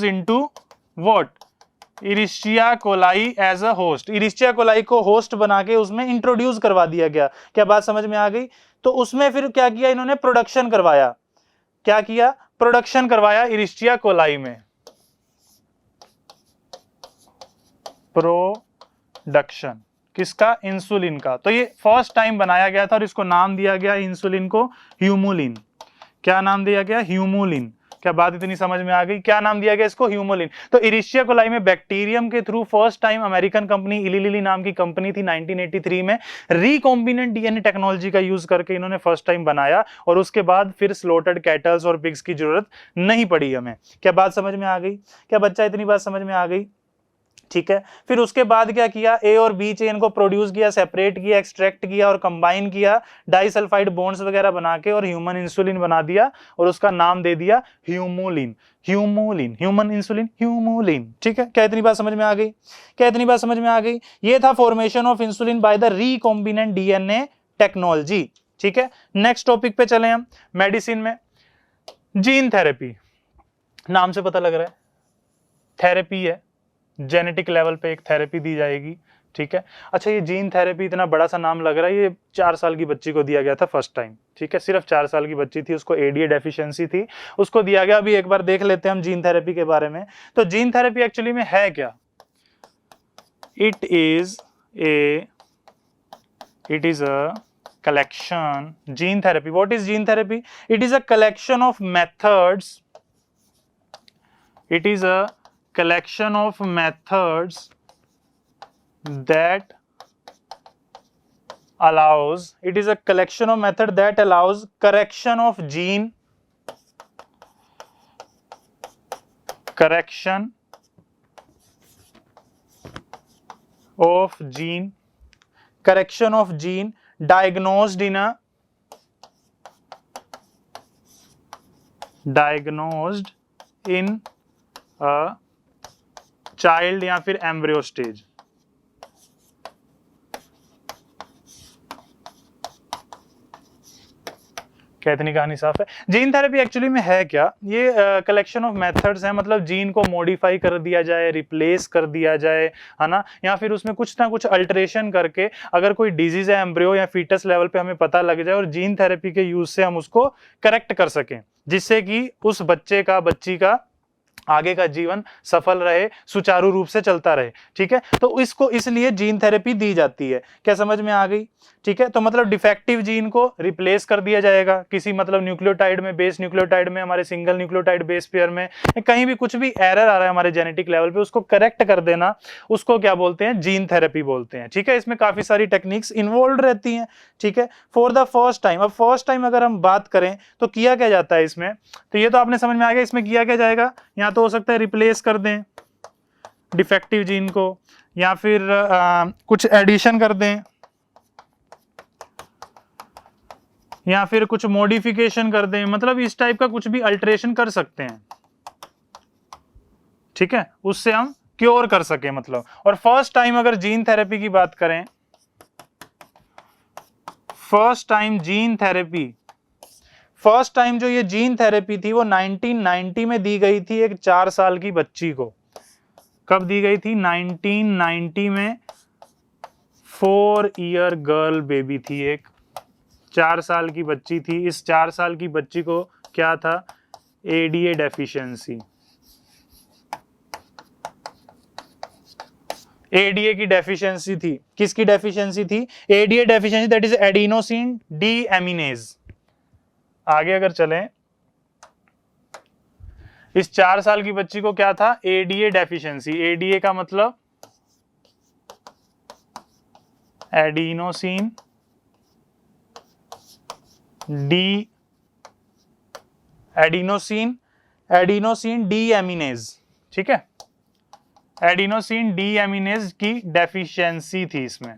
इनटू व्हाट, इरिस्टिया कोलाई एज अ होस्ट, इरिस्टिया कोलाई को होस्ट बना के उसमें इंट्रोड्यूस करवा दिया गया। क्या बात समझ में आ गई? तो उसमें फिर क्या किया इन्होंने, प्रोडक्शन करवाया, क्या किया, प्रोडक्शन करवाया इरिस्टिया कोलाई में, प्रोडक्शन किसका, इंसुलिन का। तो ये फर्स्ट टाइम बनाया गया था और इसको नाम दिया गया इंसुलिन को ह्यूमुलिन। क्या नाम दिया गया, ह्यूमुलिन। क्या बात इतनी समझ में आ गई, क्या नाम दिया गया इसको, ह्यूमुलिन। तो इरिस्टिया कोलाई में बैक्टीरियम के through first time American company इली लिली नाम की कंपनी थी 1983 में, रिकॉम्बिनेंट डीएनए टेक्नोलॉजी का यूज करके इन्होंने फर्स्ट टाइम बनाया, और उसके बाद फिर स्लॉटर्ड कैटल्स और पिग्स की जरूरत नहीं पड़ी हमें। क्या बात समझ में आ गई, क्या बच्चा इतनी बात समझ में आ गई, ठीक है। फिर उसके बाद क्या किया, ए और बी चेन को प्रोड्यूस किया, सेपरेट किया, एक्सट्रैक्ट किया और कंबाइन किया, डाइसल्फाइड बॉन्ड्स वगैरह बना के, और ह्यूमन इंसुलिन बना दिया, और उसका नाम दे दिया ह्यूमुलिन, ह्यूमन इंसुलिन, ह्यूमुलिन, ठीक है। क्या इतनी बात समझ में आ गई, क्या इतनी बात समझ में आ गई? ये था formation of insulin by the recombinant DNA technology, ठीक है। नेक्स्ट टॉपिक पे चले हम, मेडिसिन में जीन थेरेपी, नाम से पता लग रहा है थेरेपी है, जेनेटिक लेवल पे एक थेरेपी दी जाएगी, ठीक है। अच्छा, ये जीन थेरेपी इतना बड़ा सा नाम लग रहा है, ये 4 साल की बच्ची को दिया गया था फर्स्ट टाइम, ठीक है, सिर्फ 4 साल की बच्ची थी, उसको एडीए डेफिशिएंसी थी, उसको दिया गया। अभी एक बार देख लेते हैं हम जीन थेरेपी के बारे में। तो जीन थेरेपी एक्चुअली में है क्या, it is a collection, gene therapy, what is gene therapy, it is a collection of methods, it is a collection of methods that allows correction of gene, diagnosed in a child या फिर एम्ब्रियो स्टेज। क्या इतनी कहानी साफ है? जीन थेरेपी एक्चुअली में है क्या? ये कलेक्शन ऑफ मेथड्स है, मतलब जीन को मॉडिफाई कर दिया जाए, रिप्लेस कर दिया जाए, है ना, या फिर उसमें कुछ ना कुछ अल्टरेशन करके अगर कोई डिजीज है एम्ब्रियो या फीटस लेवल पे हमें पता लग जाए और जीन थेरेपी के यूज से हम उसको करेक्ट कर सकें, जिससे कि उस बच्चे का, बच्ची का आगे का जीवन सफल रहे, सुचारू रूप से चलता रहे। ठीक है, तो इसको इसलिए जीन थेरेपी दी जाती है। क्या समझ में आ गई? ठीक है, तो मतलब डिफेक्टिव जीन को रिप्लेस कर दिया जाएगा किसी मतलब न्यूक्लियोटाइड में, बेस न्यूक्लियोटाइड में, हमारे सिंगल न्यूक्लियोटाइड बेस पेयर में कहीं भी कुछ भी एरर आ रहा है हमारे जेनेटिक लेवल पे, उसको करेक्ट कर देना, उसको क्या बोलते हैं? जीन थेरेपी बोलते हैं। ठीक है, इसमें काफी सारी टेक्निक्स इन्वॉल्व रहती हैं। ठीक है, फॉर द फर्स्ट टाइम, अब फर्स्ट टाइम अगर हम बात करें तो किया क्या जाता है इसमें, तो ये तो आपने समझ में आ गया। इसमें किया क्या जाएगा? या तो हो सकता है रिप्लेस कर दें डिफेक्टिव जीन को, या फिर कुछ एडिशन कर दें, या फिर कुछ मॉडिफिकेशन कर दें, मतलब इस टाइप का कुछ भी अल्टरेशन कर सकते हैं। ठीक है, उससे हम क्योर कर सके मतलब। और फर्स्ट टाइम अगर जीन थेरेपी की बात करें, first time gene therapy, first time जो ये जीन थेरेपी थी वो 1990 में दी गई थी एक 4 साल की बच्ची को। कब दी गई थी? 1990 में। 4 ईयर गर्ल बेबी थी, एक 4 साल की बच्ची थी। इस 4 साल की बच्ची को क्या था? ADA deficiency. एडीए की डेफिशिएंसी थी। किसकी डेफिशिएंसी थी? ADA deficiency, that is adenosine deaminase. आगे अगर चलें, इस 4 साल की बच्ची को क्या था? ADA deficiency. एडीए का मतलब एडिनोसिन डी, एडिनोसिन डीएमिनेज। ठीक है, एडिनोसिन डीएमिनेज की डेफिशिएंसी थी इसमें।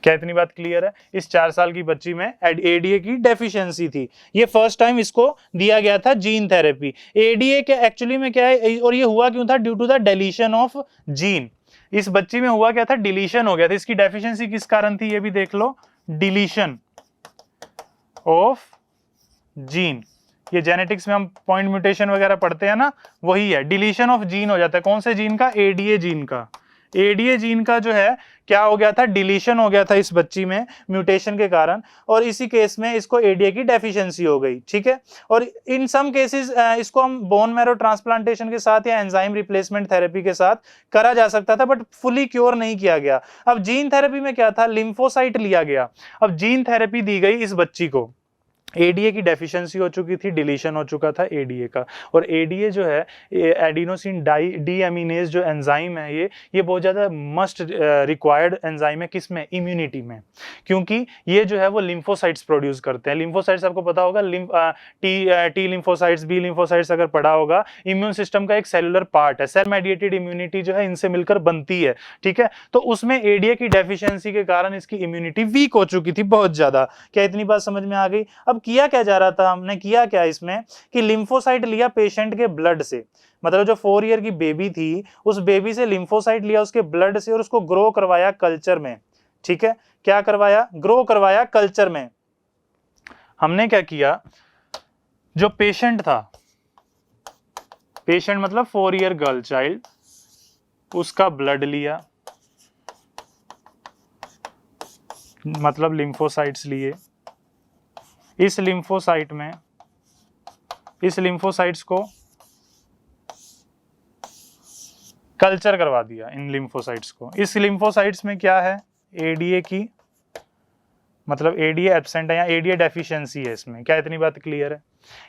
क्या इतनी बात क्लियर है? इस 4 साल की बच्ची में एडीए की डेफिशिएंसी थी। ये फर्स्ट टाइम इसको दिया गया था जीन थेरेपी। एडीए के एक्चुअली में क्या है, और ये हुआ क्यों था? Due to the deletion of gene. इस बच्ची में हुआ क्या था? डिलीशन हो गया था। इसकी डेफिशिएंसी किस कारण थी ये भी देख लो, डिलीशन ऑफ जीन। ये जेनेटिक्स में हम पॉइंट म्यूटेशन वगैरह पढ़ते हैं ना, वही है, डिलीशन ऑफ जीन हो जाता है। कौन से जीन का? एडीए जीन का। एडीए जीन का जो है क्या हो गया था? डिलीशन हो गया था इस बच्ची में म्यूटेशन के कारण, और इसी केस में इसको एडीए की डेफिशिएंसी हो गई। ठीक है, और इन सम केसेस इसको हम बोन मैरो ट्रांसप्लांटेशन के साथ या एंजाइम रिप्लेसमेंट थेरेपी के साथ करा जा सकता था, बट फुली क्योर नहीं किया गया। अब जीन थेरेपी में क्या था? लिम्फोसाइट लिया गया। अब जीन थेरेपी दी गई इस बच्ची को, एडीए की डेफिशिएंसी हो चुकी थी, डिलीशन हो चुका था एडीए का। और एडीए जो है, एडिनोसिन डीएमिनेज जो एंजाइम है, ये बहुत ज़्यादा मस्ट रिक्वायर्ड एंजाइम है। किस में? इम्यूनिटी में, क्योंकि ये जो है वो लिम्फोसाइट्स प्रोड्यूस करते हैं। लिम्फोसाइट्स आपको पता होगा, टी लिम्फोसाइट्स, बी लिम्फोसाइट्स अगर पढ़ा होगा, इम्यून सिस्टम का एक सेलुलर पार्ट है। सेल मेडिएटेड इम्यूनिटी जो है इनसे मिलकर बनती है। ठीक है, तो उसमें एडीए की डेफिशिएंसी के कारण इसकी इम्यूनिटी वीक हो चुकी थी बहुत ज्यादा। क्या इतनी बात समझ में आ गई? अब किया क्या जा रहा था? हमने किया क्या इसमें कि लिम्फोसाइट लिया पेशेंट के ब्लड से, मतलब जो 4 ईयर की बेबी थी उस बेबी से लिम्फोसाइट लिया उसके ब्लड से, और उसको ग्रो करवाया कल्चर में। ठीक है, क्या करवाया? ग्रो करवाया कल्चर में। हमने क्या किया, जो पेशेंट था, पेशेंट मतलब 4 ईयर गर्ल चाइल्ड, उसका ब्लड लिया, मतलब लिम्फोसाइट्स लिए। इस लिम्फोसाइट्स को कल्चर करवा दिया, इन लिम्फोसाइट्स को। इस लिम्फोसाइट्स में क्या है? एडीए की, मतलब एडीए एब्सेंट है या एडीए डेफिशिएंसी है इसमें। क्या इतनी बात क्लियर है?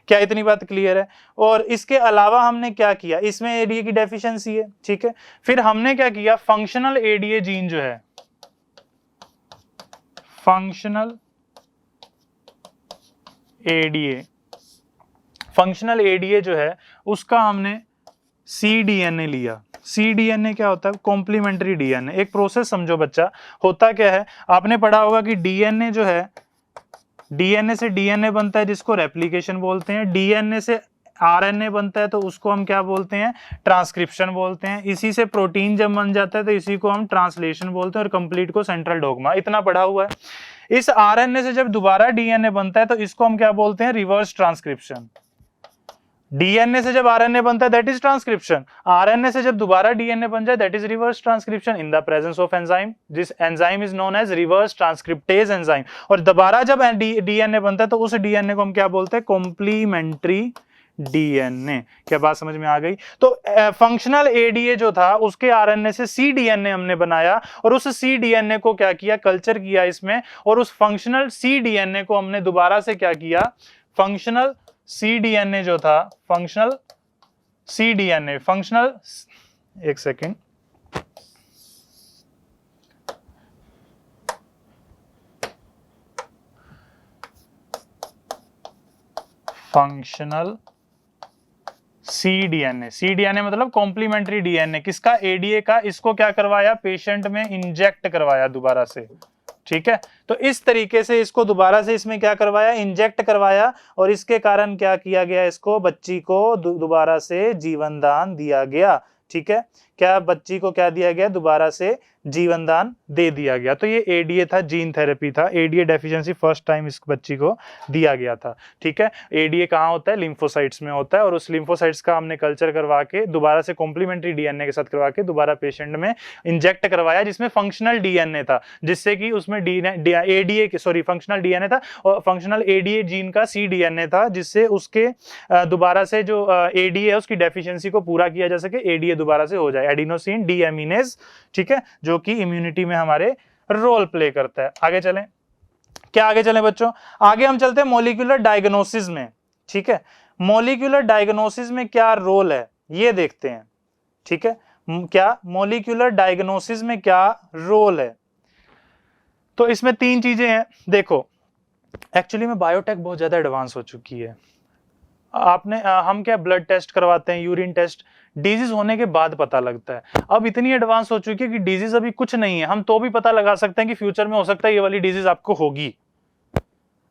क्या इतनी बात क्लियर है? और इसके अलावा हमने क्या किया, इसमें एडीए की डेफिशिएंसी है। ठीक है, फिर हमने क्या किया, फंक्शनल एडीए जीन जो है, फंक्शनल एडीए जो है उसका हमने cDNA लिया। cDNA क्या होता है? Complementary DNA. एक प्रोसेस समझो बच्चा, होता क्या है, आपने पढ़ा होगा कि डीएनए जो है डीएनए से डीएनए बनता है जिसको रेप्लिकेशन बोलते हैं, डीएनए से आरएनए बनता है तो उसको हम क्या बोलते हैं, ट्रांसक्रिप्शन बोलते हैं, इसी से प्रोटीन जब बन जाता है तो इसी को हम ट्रांसलेशन बोलते हैं, और कंप्लीट को सेंट्रल डोग्मा। इतना पढ़ा हुआ है। इस आरएनए से जब दोबारा डीएनए बनता है तो इसको हम क्या बोलते हैं, रिवर्स ट्रांसक्रिप्शन। डीएनए से जब आरएनए बनता है दैट इज ट्रांसक्रिप्शन, आरएनए से जब दोबारा डीएनए बन जाए that is reverse transcription in the presence of enzyme, this enzyme is known as reverse transcriptase enzyme. और दोबारा जब डीएनए बनता है तो उस डीएनए को हम क्या बोलते हैं, कॉम्प्लीमेंट्री डीएनए। क्या बात समझ में आ गई? तो फंक्शनल एडीए जो था उसके आरएनए से सी डीएनए हमने बनाया, और उस सी डीएनए को क्या किया, कल्चर किया इसमें, और उस फंक्शनल सी डीएनए को हमने दोबारा से क्या किया, फंक्शनल सी डीएनए जो था, फंक्शनल सी डीएनए, फंक्शनल, एक सेकेंड, फंक्शनल सी डीएनए मतलब कॉम्प्लीमेंट्री डीएनए, किसका, एडीए का। इसको क्या करवाया, पेशेंट में इंजेक्ट करवाया दोबारा से, ठीक है। तो इस तरीके से इसको दोबारा से इसमें क्या करवाया, इंजेक्ट करवाया, और इसके कारण क्या किया गया, इसको बच्ची को दोबारा से जीवन दान दिया गया, ठीक है। क्या बच्ची को क्या दिया गया, दोबारा से जीवन दान दे दिया गया। तो ये एडीए था, जीन थेरेपी था, एडीए डेफिशिएंसी फर्स्ट टाइम इस बच्ची को दिया गया था, ठीक है। एडीए कहाँ होता है, लिम्फोसाइट्स में होता है, और उस लिम्फोसाइट्स का हमने कल्चर करवा के दोबारा से कॉम्प्लीमेंट्री डीएनए के साथ करवा के दोबारा पेशेंट में इंजेक्ट करवाया, जिसमें फंक्शनल डीएनए था, जिससे कि उसमें एडीए सॉरी फंक्शनल डीएनए था, और फंक्शनल एडीए जीन का सी डीएनए था, जिससे उसके दोबारा से जो एडीए है उसकी डेफिशिएंसी को पूरा किया जा सके, एडीए दोबारा से हो जाए, एडिनोसिन डीएमिनेज, ठीक है, जो कि इम्यूनिटी में हमारे रोल प्ले करता है। आगे चलें, क्या आगे चलें बच्चों, आगे हम चलते हैं मॉलिक्यूलर डायग्नोसिस में, ठीक है। मॉलिक्यूलर डायग्नोसिस में क्या रोल है ये देखते हैं, ठीक है। क्या मॉलिक्यूलर डायग्नोसिस में क्या रोल है, तो इसमें तीन चीजें हैं। देखो, एक्चुअली में बायोटेक बहुत ज्यादा एडवांस हो चुकी है। हम क्या ब्लड टेस्ट करवाते हैं, यूरिन टेस्ट, डिजीज होने के बाद पता लगता है। अब इतनी एडवांस हो चुकी है कि डिजीज अभी कुछ नहीं है, हम तो भी पता लगा सकते हैं कि फ्यूचर में हो सकता है ये वाली डिजीज आपको होगी।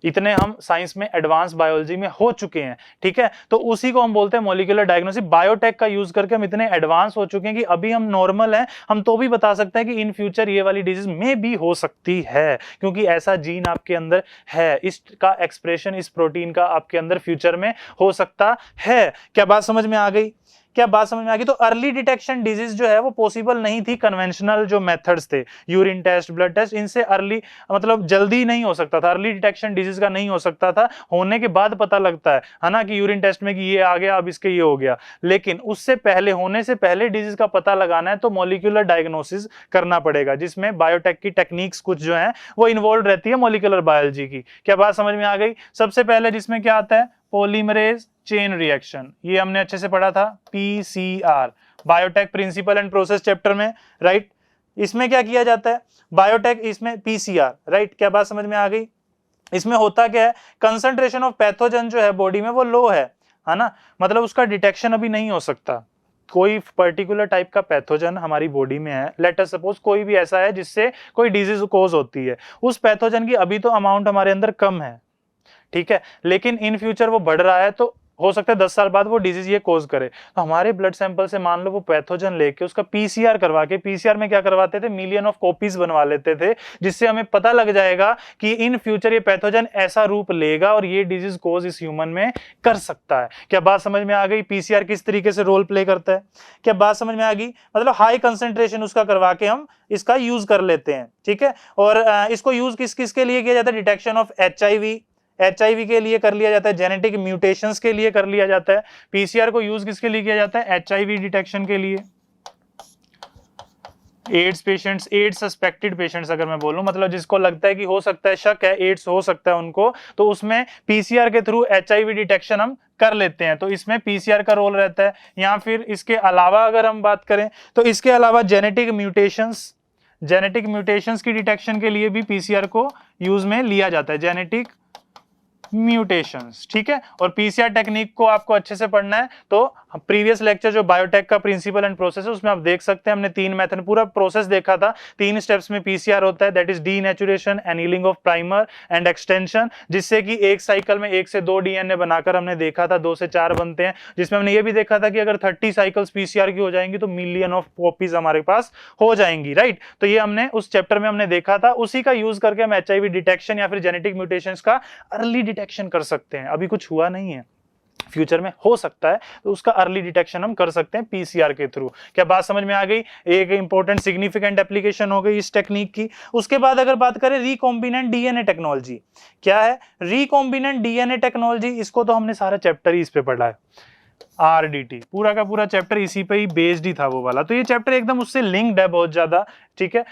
इतने हम साइंस में एडवांस बायोलॉजी में हो चुके हैं, ठीक है। तो उसी को हम बोलते हैं मॉलिक्यूलर डायग्नोसिस। बायोटेक का यूज करके हम इतने एडवांस हो चुके हैं कि अभी हम नॉर्मल हैं, हम तो भी बता सकते हैं कि इन फ्यूचर ये वाली डिजीज में भी हो सकती है, क्योंकि ऐसा जीन आपके अंदर है, इसका एक्सप्रेशन इस प्रोटीन का आपके अंदर फ्यूचर में हो सकता है। क्या बात समझ में आ गई? क्या बात समझ में आ गई? तो अर्ली डिटेक्शन डिजीज जो है वो पॉसिबल नहीं थी, कन्वेंशनल जो मेथड्स थे, यूरिन टेस्ट, ब्लड टेस्ट, इनसे अर्ली मतलब जल्दी नहीं हो सकता था, अर्ली डिटेक्शन डिजीज का नहीं हो सकता था। होने के बाद पता लगता है ना, कि यूरिन टेस्ट में कि ये आ गया, अब इसके ये हो गया, लेकिन उससे पहले, होने से पहले डिजीज का पता लगाना है तो मॉलिक्यूलर डायग्नोसिस करना पड़ेगा, जिसमें बायोटेक की टेक्निक्स कुछ जो है वो इन्वॉल्व रहती है मॉलिक्यूलर बायोलॉजी की। क्या बात समझ में आ गई? सबसे पहले जिसमें क्या आता है, पॉलीमरेज चेन रिएक्शन, ये हमने अच्छे से पढ़ा था, PCR, biotech principle and process chapter में, राइट। इसमें क्या किया जाता है, बायोटेक, इसमें पीसीआर, राइट। क्या बात समझ में आ गई? इसमें होता क्या है, कंसंट्रेशन ऑफ पैथोजन जो है बॉडी में वो लो है ना, मतलब उसका डिटेक्शन अभी नहीं हो सकता। कोई पर्टिकुलर टाइप का पैथोजन हमारी बॉडी में है, लेट अस सपोज कोई भी ऐसा है जिससे कोई डिजीज कोज होती है, उस पैथोजन की अभी तो अमाउंट हमारे अंदर कम है, ठीक है, लेकिन इन फ्यूचर वो बढ़ रहा है, तो हो सकता है 10 साल बाद वो डिजीज ये कोज करे। तो हमारे ब्लड सैंपल से मान लो वो पैथोजन लेके उसका पीसीआर करवा के, पीसीआर में क्या करवाते थे, मिलियन ऑफ कॉपीज बनवा लेते थे, जिससे हमें पता लग जाएगा कि इन फ्यूचर ये पैथोजन ऐसा रूप लेगा और ये डिजीज कोज इस ह्यूमन में कर सकता है। क्या बात समझ में आ गई? पीसीआर किस तरीके से रोल प्ले करता है? क्या बात समझ में आ गई? मतलब हाई कंसेंट्रेशन उसका करवा के हम इसका यूज कर लेते हैं, ठीक है। और इसको यूज किस किस के लिए किया जाता है, डिटेक्शन ऑफ एचआईवी के लिए कर लिया जाता है, जेनेटिक म्यूटेशंस के लिए कर लिया जाता है। पीसीआर को यूज किसके लिए किया जाता है, एचआईवी डिटेक्शन के लिए। AIDS patients, AIDS suspected patients अगर मैं बोलूं, मतलब जिसको लगता है कि हो सकता है, शक है, एड्स हो सकता है उनको, तो उसमें पीसीआर के थ्रू एचआईवी डिटेक्शन हम कर लेते हैं, तो इसमें पीसीआर का रोल रहता है। या फिर इसके अलावा अगर हम बात करें तो इसके अलावा जेनेटिक म्यूटेशंस की डिटेक्शन के लिए भी पीसीआर को यूज में लिया जाता है। जेनेटिक म्यूटेशंस, ठीक है। और पीसीआर टेक्निक को आपको अच्छे से पढ़ना है तो प्रीवियस लेक्चर जो बायोटेक का प्रिंसिपल एंड प्रोसेस है उसमें आप देख सकते हैं हमने 3 मेथड पूरा प्रोसेस देखा था। 3 स्टेप्स में पीसीआर होता है, that is denaturation, annealing of primer and extension, जिससे कि एक साइकिल में 1 से 2 डीएनए बनाकर हमने देखा था 2 से 4 बनते हैं, जिसमें हमने ये भी देखा था कि अगर 30 साइकिल्स पीसीआर की हो जाएंगी तो मिलियन ऑफ कॉपीज हमारे पास हो जाएंगी, राइट। तो ये हमने उस चैप्टर में हमने देखा था, उसी का यूज करके हम एचआईवी डिटेक्शन या फिर जेनेटिक म्यूटेशंस का अर्ली डिटेक्शन कर सकते हैं। अभी कुछ हुआ नहीं है, फ्यूचर में हो सकता है, तो उसका अर्ली डिटेक्शन हम कर सकते हैं पीसीआर के थ्रू। क्या बात समझ में आ गई? एक इंपॉर्टेंट सिग्निफिकेंट एप्लीकेशन हो गई इस टेक्निक की। उसके बाद अगर बात करें रिकॉम्बिनेंट डीएनए टेक्नोलॉजी, क्या है रिकॉम्बिनेंट डीएनए टेक्नोलॉजी? इसको तो हमने सारा चैप्टर ही इस पे पढ़ा है, आरडीटी पूरा का पूरा चैप्टर इसी पे ही बेस्ड ही था वो वाला, तो ये चैप्टर एकदम उससे लिंक्ड है बहुत ज्यादा, ठीक है।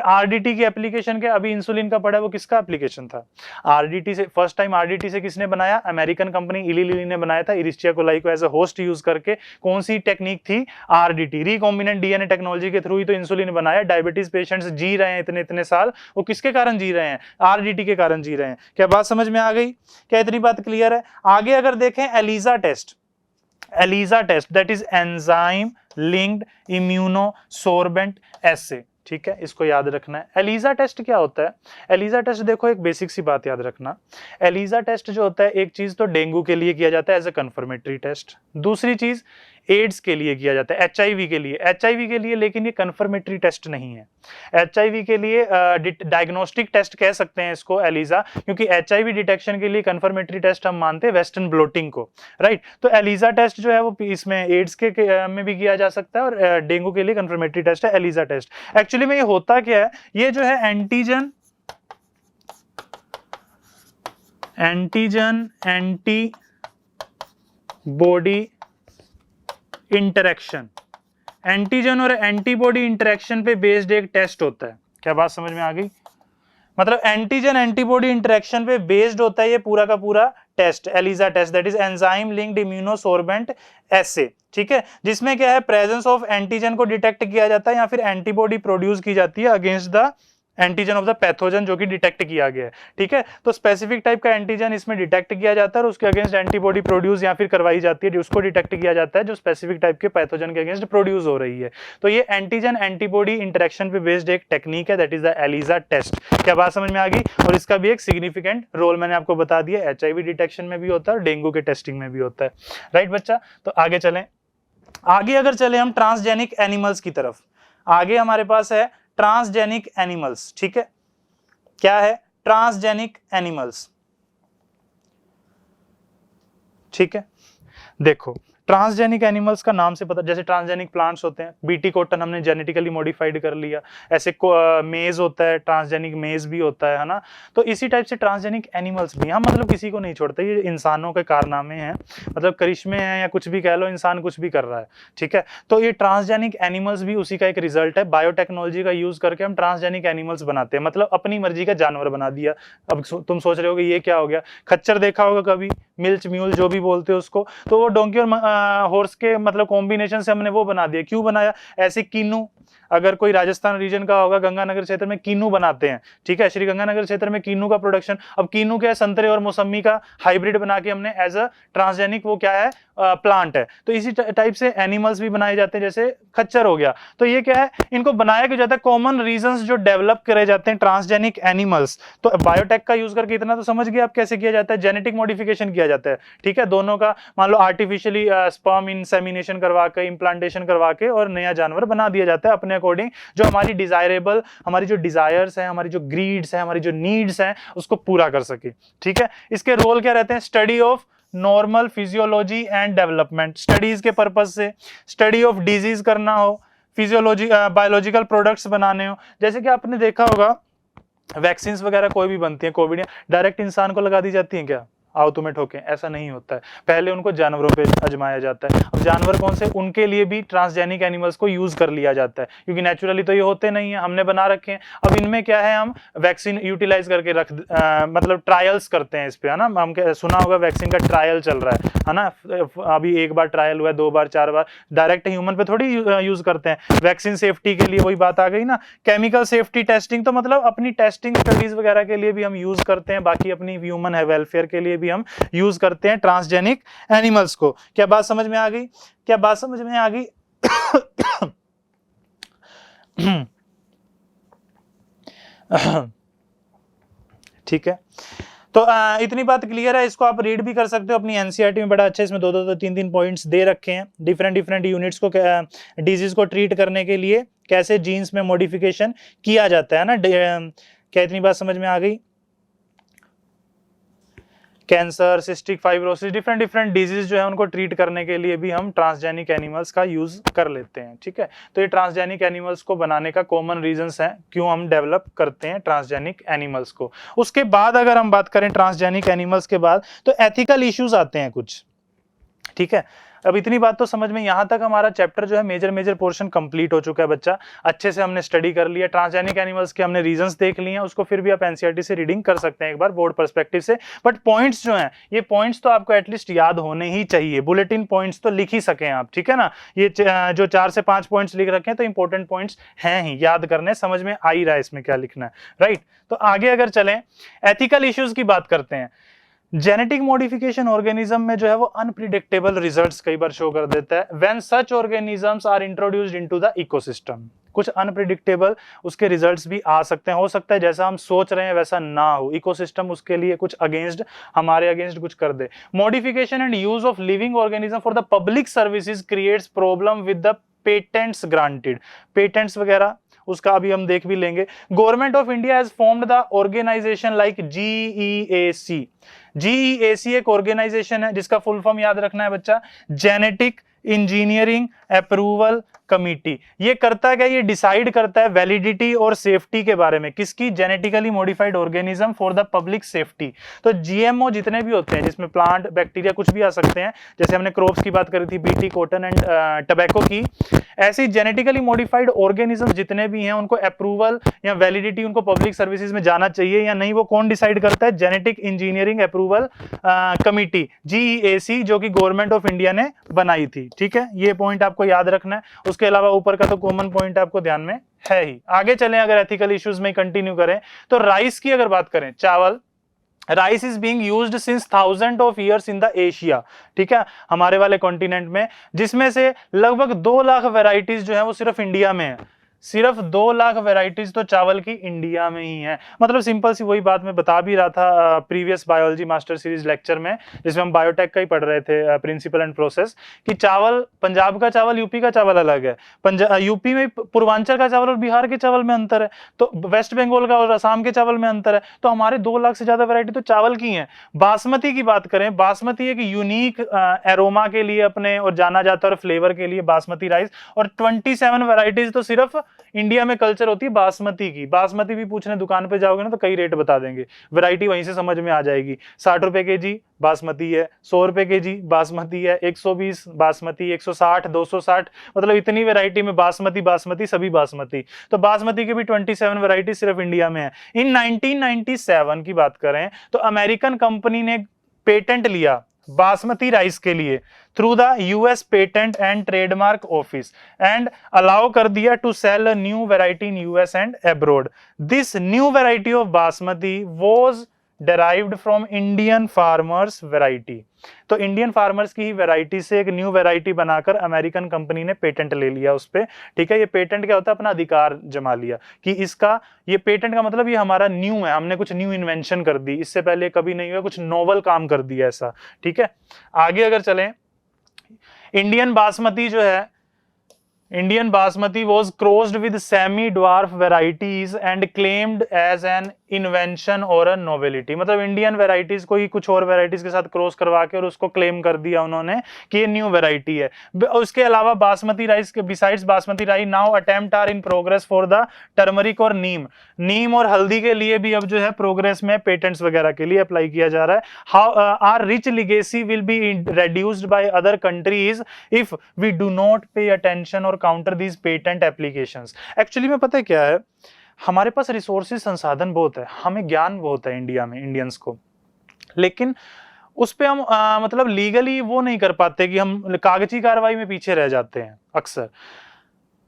आरडीटी की एप्लीकेशन के अभी इंसुलिन का पढ़ा है, वो किसका एप्लीकेशन था? आरडीटी से फर्स्ट टाइम आरडीटी से किसने बनाया? अमेरिकन कंपनी इली लिली ने बनाया था, इरिस्टिया कोलाई को एज अ होस्ट यूज करके। कौन सी टेक्निक थी? आरडीटी, रिकॉम्बिनेंट डीएनए टेक्नोलॉजी के थ्रू ही तो इंसुलिन बनाया। डायबिटीज पेशेंट्स जी रहे हैं इतने इतने साल, वो किसके कारण जी रहे हैं? आरडीटी के कारण जी रहे हैं। क्या बात समझ में आ गई? क्या इतनी बात क्लियर है? आगे अगर देखें ELISA test, ELISA test that is enzyme linked immunosorbent assay, ठीक है, इसको याद रखना है। एलिजा टेस्ट क्या होता है? एलिजा टेस्ट देखो एक बेसिक सी बात याद रखना, एलिजा टेस्ट जो होता है एक चीज तो डेंगू के लिए किया जाता है एज ए कंफर्मेटरी टेस्ट, दूसरी चीज एड्स के लिए किया जाता है, एचआईवी के लिए, लेकिन ये कंफर्मेटरी टेस्ट नहीं है। एचआईवी के लिए डायग्नोस्टिक टेस्ट कह सकते हैं इसको एलिजा, क्योंकि एचआईवी डिटेक्शन के लिए कंफर्मेटरी टेस्ट हम मानते हैं वेस्टर्न ब्लोटिंग को, राइट। तो एलिजा टेस्ट जो है वो इसमें एड्स के में भी किया जा सकता है और डेंगू के लिए कंफर्मेटरी टेस्ट है एलिजा टेस्ट। एक्चुअली में ये होता क्या है? ये जो है एंटीजन एंटीबॉडी इंटरेक्शन, एंटीजन और एंटीबॉडी इंटरेक्शन पे बेस्ड एक टेस्ट होता है। क्या बात समझ में आ गई? मतलब एंटीजन एंटीबॉडी इंटरेक्शन पे बेस्ड होता है ये पूरा का पूरा test, ELISA test that is enzyme linked immunosorbent assay, ठीक है, जिसमें क्या है प्रेजेंस ऑफ एंटीजन को डिटेक्ट किया जाता है या फिर एंटीबॉडी प्रोड्यूस की जाती है against the antigen of the pathogen जो कि डिटेक्ट किया गया है, ठीक है। तो स्पेसिफिक टाइप का एंटीजन इसमें डिटेक्ट किया जाता है और उसके अगेंस्ट एंटीबॉडी प्रोड्यूस या फिर करवाई जाती है, उसको डिटेक्ट किया जाता है जो स्पेसिफिक टाइप के पैथोजन के अगेंस्ट प्रोड्यूस हो रही है। तो ये एंटीजन एंटीबॉडी इंटरेक्शन पे बेस्ड एक टेक्निक है, that is the ELISA test. क्या बात समझ में आ गई? और इसका भी एक सिग्निफिकेंट रोल मैंने आपको बता दिया, एचआईवी डिटेक्शन में भी होता है और डेंगू के टेस्टिंग में भी होता है, राइट बच्चा। तो आगे चलें, आगे अगर चले हम ट्रांसजेनिक एनिमल्स की तरफ, आगे हमारे पास है ट्रांसजेनिक एनिमल्स, ठीक है। क्या है? ट्रांसजेनिक एनिमल्स, ठीक है। देखो ट्रांसजेनिक एनिमल्स का नाम से पता, जैसे ट्रांसजेनिक प्लांट्स होते हैं, बीटी कॉटन हमने जेनेटिकली मॉडिफाइड कर लिया, ऐसे मेज होता है, ट्रांसजेनिक मेज भी होता है ना। तो इसी टाइप से ट्रांसजेनिक एनिमल्स भी, हम मतलब किसी को नहीं छोड़ते, ये इंसानों के कारनामे हैं, मतलब करिश्मे हैं या कुछ भी कह लो, इंसान कुछ भी कर रहा है, ठीक है। तो ये ट्रांसजेनिक एनिमल्स भी उसी का एक रिजल्ट है, बायोटेक्नोलॉजी का यूज करके हम ट्रांसजेनिक एनिमल्स बनाते हैं, मतलब अपनी मर्जी का जानवर बना दिया। अब तुम सोच रहे हो कि ये क्या हो गया? खच्चर देखा होगा कभी, मिल्च म्यूल जो भी बोलते हो उसको, तो वो डोंकी और हॉर्स के मतलब कॉम्बिनेशन से हमने वो बना दिया। क्यों बनाया? ऐसे कीनू, अगर कोई राजस्थान रीजन का होगा, गंगानगर क्षेत्र में कीनू बनाते हैं, ठीक है, श्री गंगानगर क्षेत्र में कीनू का प्रोडक्शन। अब कीनू क्या है? संतरे और मौसमी का हाइब्रिड बना के हमने एज अ ट्रांसजेनिक वो क्या है? प्लांट है। तो इसी टाइप से एनिमल्स भी बनाए जाते हैं, जैसे खच्चर हो गया। तो ये क्या है? इनको बनाया क्यों जाता है? कॉमन रीजंस जो डेवलप करे जाते हैं ट्रांसजेनिक एनिमल्स। तो बायोटेक का यूज करके इतना तो समझ गए आप कैसे किया जाता है, जेनेटिक मॉडिफिकेशन किया जाता है, ठीक है। दोनों का मान लो आर्टिफिशियली स्पर्म इंसेमिनेशन करवा के, इम्प्लांटेशन करवा के और नया जानवर बना दिया जाता है अपने अकॉर्डिंग, जो हमारी डिजायरेबल, हमारी जो डिजायर्स हैं, हमारी जो ग्रीड्स हैं, हमारी जो नीड्स हैं, उसको पूरा कर सके, ठीक है। इसके रोल क्या रहते हैं? Study of normal physiology and development, studies के पर्पज से, स्टडी ऑफ डिजीज करना हो, फिजियोलॉजी बायोलॉजिकल प्रोडक्ट्स बनाने हो। जैसे कि आपने देखा होगा वैक्सीन वगैरह कोई भी बनती है, कोविड डायरेक्ट इंसान को लगा दी जाती है क्या? आओ तुम्हें ठोकें, ऐसा नहीं होता है, पहले उनको जानवरों पे आजमाया जाता है। अब जानवर कौन से? उनके लिए भी ट्रांसजेनिक एनिमल्स को यूज कर लिया जाता है, क्योंकि नेचुरली तो ये होते नहीं है, हमने बना रखे हैं। अब इनमें क्या है? हम वैक्सीन यूटिलाइज करके मतलब ट्रायल्स करते हैं इस पे, है ना। हम सुना होगा वैक्सीन का ट्रायल चल रहा है ना। अभी एक बार ट्रायल हुआ है, 2 बार 4 बार, डायरेक्ट ह्यूमन पे थोड़ी यूज करते हैं। वैक्सीन सेफ्टी के लिए वही बात आ गई ना, केमिकल सेफ्टी टेस्टिंग, तो मतलब अपनी टेस्टिंग स्टडीज वगैरह के लिए भी हम यूज करते हैं, बाकी अपनी ह्यूमन वेलफेयर के लिए भी भी हम यूज करते हैं ट्रांसजेनिक एनिमल्स को। क्या बात समझ में आ गई? क्या बात समझ में आ गई? ठीक है, तो इतनी बात क्लियर है। इसको आप रीड भी कर सकते हो अपनी एनसीईआरटी में, बड़ा अच्छा इसमें दो दो दो तीन तीन पॉइंट्स दे रखे हैं डिफरेंट डिफरेंट यूनिट्स को, डिजीज को ट्रीट करने के लिए कैसे जीन्स में मॉडिफिकेशन किया जाता है ना। क्या इतनी बात समझ में आ गई? Cancer, cystic fibrosis, different different disease जो है उनको ट्रीट करने के लिए भी हम ट्रांसजेनिक एनिमल्स का यूज कर लेते हैं। ठीक है, तो ये ट्रांसजेनिक एनिमल्स को बनाने का कॉमन रीजंस हैं क्यों हम डेवलप करते हैं ट्रांसजेनिक एनिमल्स को। उसके बाद अगर हम बात करें ट्रांसजेनिक एनिमल्स के बाद, तो एथिकल इश्यूज आते हैं कुछ। ठीक है, अब इतनी बात तो समझ में, यहां तक हमारा चैप्टर जो है मेजर पोर्शन कंप्लीट हो चुका है बच्चा। अच्छे से हमने स्टडी कर लिया, ट्रांसजेनिक एनिमल्स के हमने रीजंस देख लिए हैं, उसको फिर भी आप एनसीईआरटी से रीडिंग कर सकते हैं एक बार बोर्ड पर्सपेक्टिव से। बट पॉइंट्स जो हैं, ये पॉइंट्स तो आपको एटलीस्ट याद होने ही चाहिए, बुलेटिन पॉइंट्स तो लिख ही सकें आप। ठीक है ना, ये जो 4 से 5 पॉइंट्स लिख रखे हैं तो इंपॉर्टेंट पॉइंट्स हैं ही, याद करने, समझ में आ ही रहा है इसमें क्या लिखना है, राइट। तो आगे अगर चलें, एथिकल इश्यूज की बात करते हैं। जेनेटिक मॉडिफिकेशन ऑर्गेनिज्म में जो है वो अनप्रिडिक्टेबल रिजल्ट्स कई बार शो कर देता है when such organisms are introduced into the ecosystem. कुछ अनप्रिडिक्टेबल उसके रिजल्ट्स भी आ सकते हैं, हो सकता है जैसा हम सोच रहे हैं वैसा ना हो, इकोसिस्टम उसके लिए कुछ अगेंस्ट, हमारे अगेंस्ट कुछ कर दे। Modification and use of living organism for the public services creates problem with the patents granted. Patents वगैरह उसका अभी हम देख भी लेंगे। Government of India has formed the organisation like GEAC। GEAC एक ऑर्गेनाइजेशन है जिसका फुल फॉर्म याद रखना है बच्चा, जेनेटिक इंजीनियरिंग अप्रूवल कमिटी। ये करता क्या, ये डिसाइड करता है वैलिडिटी और सेफ्टी के बारे में, किसकी, genetically modified organism for the public safety. तो जीएमओ जितने भी होते हैं जिसमें प्लांट, बैक्टीरिया कुछ भी आ सकते हैं, जैसे हमने क्रॉप्स की बात करी थी, बीटी, कॉटन एंड टबैको की, ऐसी जेनेटिकली मॉडिफाइड ऑर्गेनिज्म जितने भी हैं उनको अप्रूवल या वैलिडिटी उनको पब्लिक सर्विसेज में जाना चाहिए या नहीं, वो कौन डिसाइड करता है, genetic engineering approval committee, GEAC, जो कि गवर्नमेंट ऑफ इंडिया ने बनाई थी। ठीक है, ये पॉइंट आपको याद रखना है। उसके अलावा ऊपर का तो कॉमन पॉइंट आपको ध्यान में है ही। आगे चलें, अगर एथिकल इश्यूज में कंटिन्यू करें तो राइस की अगर बात करें, चावल, rice is being used since thousand of years in the Asia. ठीक है, हमारे वाले कॉन्टिनेंट में, जिसमें से लगभग 2 लाख वेराइटीज जो है वो सिर्फ इंडिया में है। सिर्फ 2 लाख वेराइटीज तो चावल की इंडिया में ही है। मतलब सिंपल सी वही बात मैं बता भी रहा था previous biology master series lecture में, जिसमें हम बायोटेक का ही पढ़ रहे थे, प्रिंसिपल एंड प्रोसेस, कि चावल, पंजाब का चावल यूपी का चावल अलग है, यूपी में पूर्वांचल का चावल और बिहार के चावल में अंतर है, तो वेस्ट बंगाल का और असम के चावल में अंतर है। तो हमारे 2 लाख से ज्यादा वेराइटी तो चावल की है। बासमती की बात करें, बासमती एक यूनिक एरोमा के लिए अपने और जाना जाता है, और फ्लेवर के लिए बासमती राइस, और 27 वेराइटीज तो सिर्फ इंडिया में कल्चर होती है बासमती की। बासमती भी पूछने दुकान पे जाओगे ना तो कई रेट बता देंगे, वैरायटी वहीं से समझ में आ जाएगी। 60 रुपए केजी बासमती है, 100 रुपए केजी बासमती है, 120 बासमती, 160, 260, मतलब इतनी वैरायटी में बासमती, बासमती सभी बासमती। तो बासमती के भी 27 वैरायटी सिर्फ इंडिया में है। इन 1997 की बात करें तो अमेरिकन कंपनी ने पेटेंट लिया बासमती राइस के लिए through the US patent and trademark office, and allow कर दिया to sell a new variety in US and abroad. This new variety of basmati was derived from Indian farmers variety. तो इंडियन फार्मर्स की ही वैरायटी से एक न्यू वैरायटी बनाकर अमेरिकन कंपनी ने पेटेंट ले लिया उस पे। ठीक है, ये पेटेंट क्या होता है, अपना अधिकार जमा लिया कि इसका, ये पेटेंट का मतलब ये हमारा न्यू है, हमने कुछ न्यू इन्वेंशन कर दी, इससे पहले कभी नहीं हुआ, कुछ नोवल काम कर दिया ऐसा। ठीक है, आगे अगर चलें, इंडियन बासमती जो है, Indian basmati was crossed with semi-dwarf varieties and claimed as an invention or a novelty। मतलब इंडियन वेराइटीज को ही कुछ और वेराइटीज के साथ क्रॉस करवा के और उसको क्लेम कर दिया उन्होंने कि ये न्यू वेराइटी है। उसके अलावा बासमती राइस के, besides basmati rice, now attempt are in progress for the turmeric और नीम और हल्दी के लिए भी अब जो है प्रोग्रेस में, पेटेंट्स वगैरह के लिए अप्लाई किया जा रहा है। How are rich legacy will be reduced by other countries if we do not pay attention और counter these patent applications. Actually में पता है क्या है, हमारे पास रिसोर्सेज, संसाधन बहुत है, हमें ज्ञान बहुत है इंडिया में, इंडियंस को, लेकिन उस पे हम मतलब लीगली वो नहीं कर पाते कि हम कागजी कार्रवाई में पीछे रह जाते हैं अक्सर।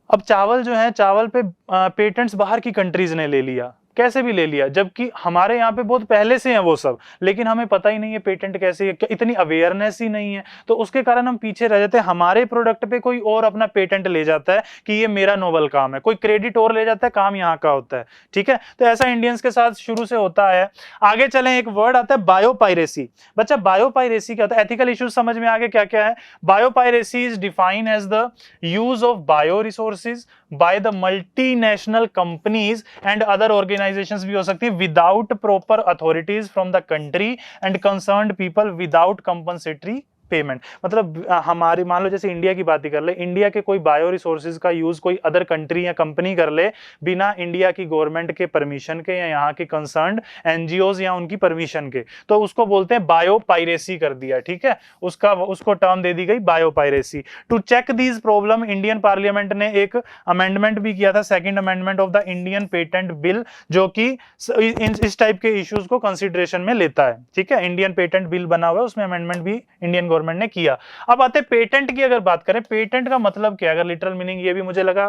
अब चावल जो है, चावल पे पेटेंट्स बाहर की कंट्रीज ने ले लिया, कैसे भी ले लिया, जबकि हमारे यहाँ पे बहुत पहले से हैं वो सब, लेकिन हमें पता ही नहीं है पेटेंट कैसे है, इतनी अवेयरनेस ही नहीं है, तो उसके कारण हम पीछे रह जाते हैं। हमारे प्रोडक्ट पे कोई और अपना पेटेंट ले जाता है कि ये मेरा नोवल काम है, कोई क्रेडिट और ले जाता है, काम यहाँ का होता है, ठीक है। तो ऐसा इंडियंस के साथ शुरू से होता है। आगे चलें, एक वर्ड आता है बायोपायरेसी। बच्चा बायोपायरेसी क्या होता है? एथिकल इश्यूज समझ में आगे क्या क्या है। Biopiracy is defined as the use of bio resources by the multinational companies and other organisations भी हो सकती है without proper authorities from the country and concerned people without compensatory payment. मतलब हमारी मान लो जैसे इंडिया की बात ही कर ले, इंडिया के कोई बायो रिसोर्सेज का यूज कोई अदर कंट्री या कंपनी कर ले बिना इंडिया की गवर्नमेंट के परमिशन के या यहाँ के कंसर्न्ड एनजीओज या उनकी परमिशन के, तो उसको बोलते हैं बायोपायरेसी कर दिया, ठीक है। उसको टर्म दे दी गई biopiracy. To check these problem Indian parliament ने एक अमेंडमेंट भी किया था, second amendment of the Indian patent bill, जो कि इस टाइप के इश्यूज को कंसिडरेशन में लेता है, ठीक है। इंडियन पेटेंट बिल बना हुआ है, उसमें अमेंडमेंट भी इंडियन गवर्नमेंट ने किया। अब आते पेटेंट की अगर बात करें, पेटेंट का मतलब क्या है? अगर लिटरल मीनिंग, ये भी मुझे लगा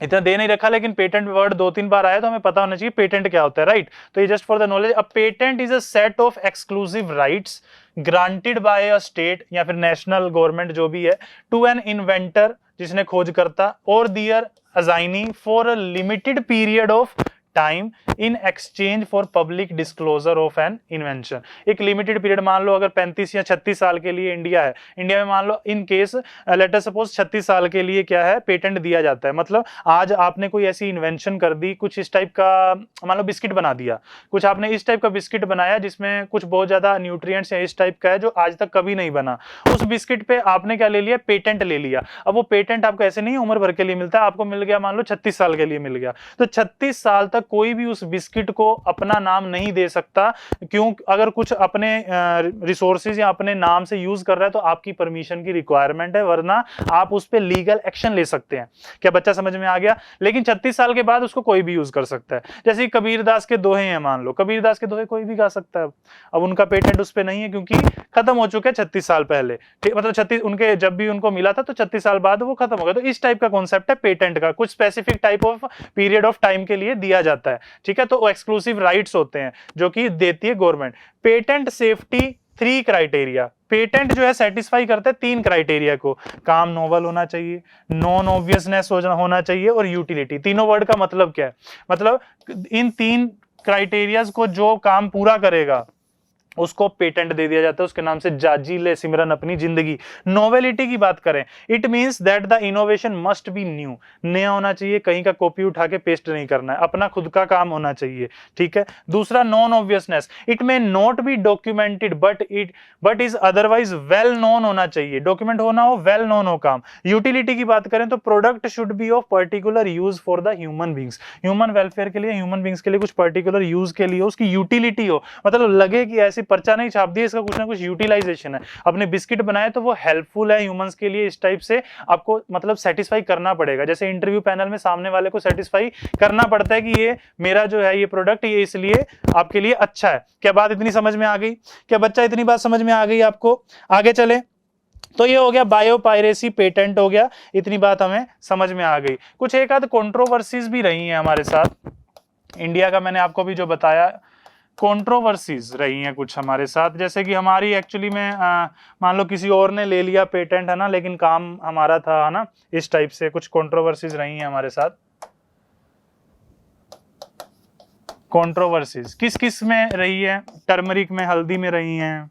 इतना दे नहीं रखा, लेकिन पेटेंट वर्ड 2-3 बार आया तो हमें पता होना चाहिए पेटेंट क्या होता है, राइट। तो ये just for the knowledge, a patent is a set of exclusive rights granted by a state या फिर नेशनल गवर्नमेंट जो भी है टू एन इन्वेंटर, जिसने खोज करता, और their assignee for a limited period of time in exchange for public disclosure of an invention. एक लिमिटेड पीरियड, मान लो अगर 35 या 36 साल के लिए इंडिया है, इंडिया में मान लो in case let us suppose 36 साल के लिए क्या है, पेटेंट दिया जाता है। मतलब आज आपने कोई ऐसी इन्वेंशन कर दी, कुछ इस टाइप का, मान लो बिस्किट बना दिया, कुछ आपने इस टाइप का बिस्किट बनाया जिसमें कुछ बहुत ज्यादा न्यूट्रिएंट्स या इस टाइप का है जो आज तक कभी नहीं बना, उस बिस्किट पे आपने क्या ले लिया, पेटेंट ले लिया। अब वो पेटेंट आपको ऐसे नहीं उम्र भर के लिए मिलता है, आपको मिल गया मान लो 36 साल के लिए मिल गया, तो 36 साल तक कोई भी उस बिस्किट को अपना नाम नहीं दे सकता। क्यों? अगर कुछ अपने रिसोर्सेज या अपने नाम से यूज कर रहा है तो आपकी परमिशन की रिक्वायरमेंट है, वरना आप उस पे लीगल एक्शन ले सकते हैं। क्या बच्चा समझ में आ गया? लेकिन 36 साल के बाद उसको कोई भी यूज कर सकता है। जैसे कबीरदास के दोहे हैं, मान लो कबीरदास के दोहे कोई भी गा सकता है, अब उनका पेटेंट उस पे नहीं है क्योंकि खत्म हो चुके 36 साल पहले, मतलब 36 उनके जब भी उनको मिला था तो 36 साल बाद वो खत्म हो गया। तो इस टाइप का कॉन्सेप्ट है पेटेंट का, कुछ specific type of period of time के लिए दिया जाता है, ठीक है। तो एक्सक्लूसिव राइट्स होते हैं जो कि देती है government. Patent safety 3 criteria, patent जो है सेटिस्फाई करता है 3 क्राइटेरिया को, काम नोवल होना चाहिए, नॉन ऑब्वियसनेस होना चाहिए और यूटिलिटी। तीनों वर्ड का मतलब क्या है? मतलब इन 3 क्राइटेरियाज को जो काम पूरा करेगा उसको पेटेंट दे दिया जाता है, उसके नाम से जाजी ले सिमरन अपनी जिंदगी। नोवेलिटी की बात करें, it means that the innovation must be new, नया होना चाहिए, कहीं का कॉपी उठा के पेस्ट नहीं करना है, अपना खुद का काम होना चाहिए, ठीक है। दूसरा non obviousness, it may not be documented but is otherwise well known होना चाहिए, डॉक्यूमेंट होना हो, वेल नोन हो काम। यूटिलिटी की बात करें तो product should be of particular use for the human beings, human welfare के लिए, ह्यूमन बींग्स के लिए कुछ पर्टिकुलर यूज के लिए उसकी यूटिलिटी हो, मतलब लगे कि ऐसी पर्चा नहीं छाप दिया, इसका कुछ ना कुछ यूटिलाइजेशन है। अपने बिस्किट बनाए तो वो हेल्पफुल है ह्यूमंस के लिए, इस टाइप से आपको मतलब सेटिस्फाई करना पड़ेगा। जैसे इंटरव्यू पैनल में सामने वाले को सेटिस्फाई करना पड़ता है कि ये मेरा जो है ये प्रोडक्ट ये इसलिए आपके लिए अच्छा है। क्या बात इतनी समझ में आ गई? क्या बच्चा इतनी बात समझ में आ गई आपको? आगे चले तो ये हो गया बायोपायरेसी, पेटेंट हो गया, इतनी बात हमें समझ में आ गई। कुछ एक आध कंट्रोवर्सीज भी रही हैं हमारे साथ इंडिया का, मैंने आपको भी जो बताया कंट्रोवर्सीज रही हैं कुछ हमारे साथ, जैसे कि हमारी एक्चुअली में मान लो किसी और ने ले लिया पेटेंट, है ना, लेकिन काम हमारा था, है ना, इस टाइप से कुछ कंट्रोवर्सीज रही हैं हमारे साथ। कंट्रोवर्सीज किस किस में रही है? टर्मरिक में, हल्दी में रही हैं।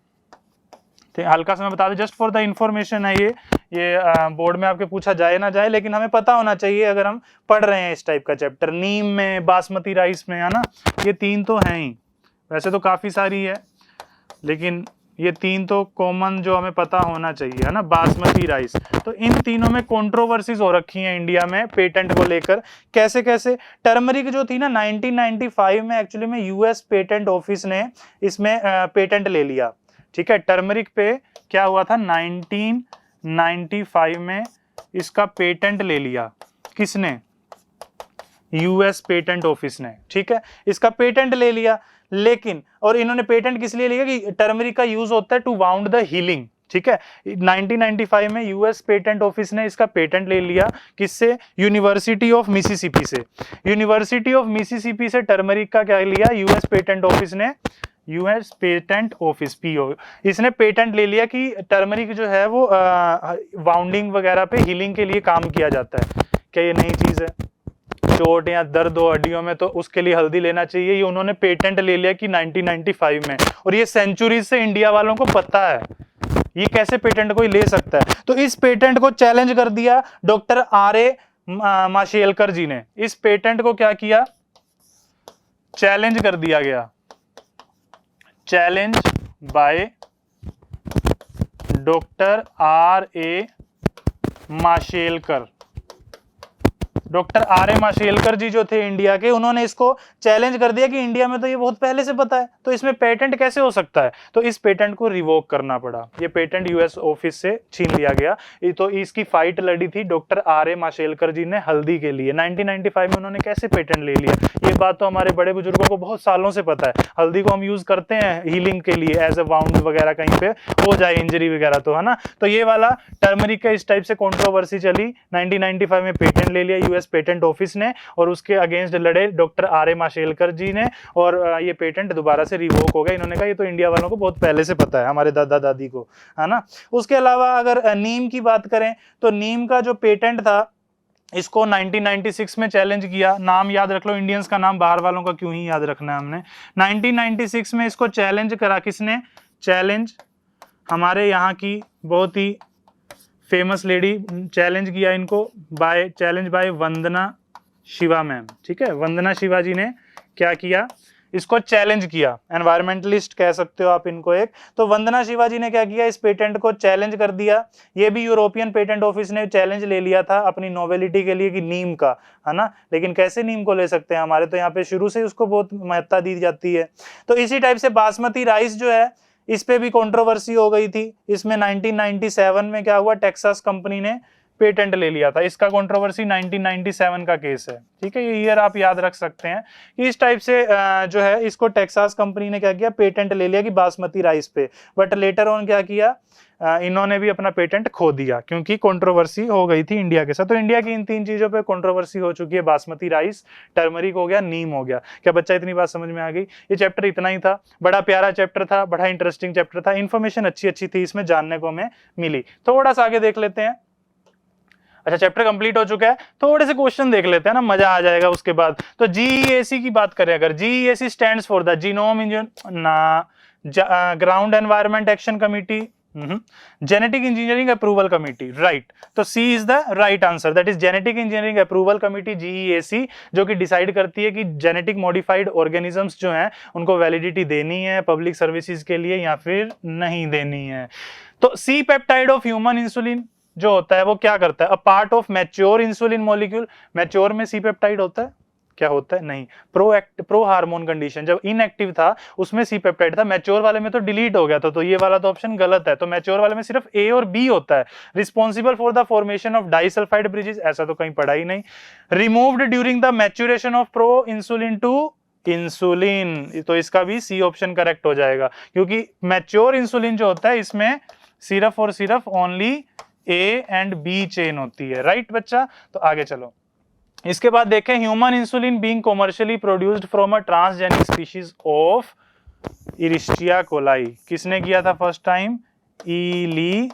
हल्का सा मैं बता दूं, जस्ट फॉर द इंफॉर्मेशन है ये बोर्ड में आपके पूछा जाए ना जाए, लेकिन हमें पता होना चाहिए अगर हम पढ़ रहे हैं इस टाइप का चैप्टर। नीम में, बासमती राइस में, है ना, ये 3 तो हैं ही, वैसे तो काफी सारी है लेकिन ये 3 तो कॉमन जो हमें पता होना चाहिए, है ना, बासमती राइस। तो इन तीनों में कंट्रोवर्सीज हो रखी हैं इंडिया में पेटेंट को लेकर। कैसे कैसे? टर्मरिक जो थी ना 1995 में एक्चुअली में यूएस पेटेंट ऑफिस ने इसमें पेटेंट ले लिया, ठीक है। टर्मरिक पे क्या हुआ था, 1995 में इसका पेटेंट ले लिया, किसने? यूएस पेटेंट ऑफिस ने, ठीक है, इसका पेटेंट ले लिया। लेकिन और इन्होंने पेटेंट किस लिए लिया कि टर्मरिक का यूज होता है टू वाउंड द हीलिंग, ठीक है। 1995 में यूएस पेटेंट ऑफिस ने इसका पेटेंट ले लिया, किससे? यूनिवर्सिटी ऑफ मिसिसिपी से। यूनिवर्सिटी ऑफ मिसिसिपी से टर्मरिक का क्या लिया यूएस पेटेंट ऑफिस ने? यूएस पेटेंट ऑफिस पीओ, इसने पेटेंट ले लिया कि टर्मरिक जो है वो वाउंडिंग वगैरह पे हीलिंग के लिए काम किया जाता है। क्या ये नई चीज है? चोट या दर्द हो हड्डियों में तो उसके लिए हल्दी लेना चाहिए, ये उन्होंने पेटेंट ले लिया कि 1995 में, और ये सेंचुरीज से इंडिया वालों को पता है ये कैसे पेटेंट कोई ले सकता है। तो इस पेटेंट को चैलेंज कर दिया डॉक्टर आर.ए. माशेलकर जी ने। इस पेटेंट को क्या किया? चैलेंज कर दिया गया, challenge by doctor R A. Mashelkar. Doctor R A. Mashelkar ji जो थे इंडिया के, उन्होंने इसको चैलेंज कर दिया कि इंडिया में तो ये बहुत पहले से पता है, तो इसमें पेटेंट कैसे हो सकता है? तो इस पेटेंट को रिवोक करना पड़ा, ये पेटेंट यूएस ऑफिस से छीन लिया गया। तो इसकी फाइट लड़ी थी डॉक्टर आर.ए. माशेलकर जी ने हल्दी के लिए। 1995 में उन्होंने कैसे पेटेंट ले लिया? ये बात तो हमारे बड़े बुजुर्गों को बहुत सालों से पता है। हल्दी को हम यूज करते हैं हीलिंग के लिए, एज ए वाउंड वगैरह कहीं पे हो जाए इंजरी वगैरह, तो है ना। तो ये वाला टर्मरिक का इस टाइप से कंट्रोवर्सी चली, 1995 में पेटेंट ले लिया यूएस पेटेंट ऑफिस ने, और उसके अगेंस्ट लड़े डॉक्टर आर.ए. माशेलकर जी ने, और ये पेटेंट दोबारा से रिवोक हो गया। इन्होंने कहा ये तो इंडिया वालों को बहुत पहले से पता है, हमारे दादा दादी को, है ना। उसके अलावा अगर नीम की बात करें तो नीम का जो पेटेंट था इसको 1996 में चैलेंज किया। नाम याद रख लो, इंडियंस का नाम बाहर वालों का क्यों ही याद रखना है हमने। 1996 में इसको चैलेंज करा, किसने? चैलेंज हमारे यहाँ की बहुत ही फेमस लेडी, चैलेंज किया इनको by, challenge by Vandana Shiva ma'am, ठीक है। वंदना शिवा जी ने क्या किया? इसको चैलेंज किया, एनवायरमेंटलिस्ट कह सकते हो आप इनको एक। तो वंदना शिवा जी ने क्या किया? इस पेटेंट को चैलेंज कर दिया। ये भी यूरोपियन पेटेंट ऑफिस ने चैलेंज ले लिया था अपनी नोवेलिटी के लिए कि नीम का, है ना। लेकिन कैसे नीम को ले सकते हैं? हमारे तो यहाँ पे शुरू से ही उसको बहुत महत्ता दी जाती है। तो इसी टाइप से बासमती राइस जो है, इस पे भी कंट्रोवर्सी हो गई थी। इसमें 1997 में क्या हुआ? टेक्सास कंपनी ने पेटेंट ले लिया था। इसका कंट्रोवर्सी 1997 का केस है, ठीक है। ये ईयर आप याद रख सकते हैं कि इस टाइप से जो है इसको टेक्सास कंपनी ने क्या किया? पेटेंट ले लिया कि बासमती राइस पे। बट लेटर ऑन क्या किया? इन्होंने भी अपना पेटेंट खो दिया क्योंकि कंट्रोवर्सी हो गई थी इंडिया के साथ। तो इंडिया की इन तीन चीजों पे कंट्रोवर्सी हो चुकी है, बासमती राइस, टर्मरिक हो गया, नीम हो गया। क्या बच्चा इतनी बात समझ में आ गई? ये चैप्टर इतना ही था, बड़ा प्यारा चैप्टर था, बड़ा इंटरेस्टिंग चैप्टर था, इन्फॉर्मेशन अच्छी अच्छी थी इसमें जानने को हमें मिली। थोड़ा सा आगे देख लेते हैं। अच्छा, चैप्टर कंप्लीट हो चुका है, थोड़े से क्वेश्चन देख लेते हैं ना, मजा आ जाएगा उसके बाद। तो जीईएसी की बात करें अगर, GEAC stands for the genome ground environment action committee, genetic engineering approval committee, right. तो C is the right answer, that is genetic engineering approval committee, GEAC, जो कि डिसाइड करती है कि जेनेटिक मॉडिफाइड ऑर्गेनिजम्स जो हैं उनको वैलिडिटी देनी है पब्लिक सर्विसेज के लिए या फिर नहीं देनी है। तो C peptide of human insulin जो होता है वो क्या करता है? A part of mature insulin molecule. Mature में सी पेप्टाइड होता है? क्या होता है? नहीं। प्रो हार्मोन कंडीशन, जब इनएक्टिव था उसमें सी पेप्टाइड था, मैच्योर वाले में तो डिलीट हो गया था, तो ये वाला तो ऑप्शन गलत है। तो मैच्योर वाले में सिर्फ ए और बी होता है। Responsible for the formation of disulphide bridges, ऐसा तो कहीं पढ़ा ही नहीं। Removed during the maturation of pro insulin to insulin, तो इसका भी सी ऑप्शन करेक्ट हो जाएगा, क्योंकि मैच्योर इंसुलिन जो होता है इसमें सिर्फ और सिर्फ only A and B chain होती है, राइट बच्चा। तो आगे चलो, इसके बाद देखें, human insulin being commercially produced from a transgenic species of इरिस्टिया कोलाई, किसने किया था फर्स्ट टाइम? ईली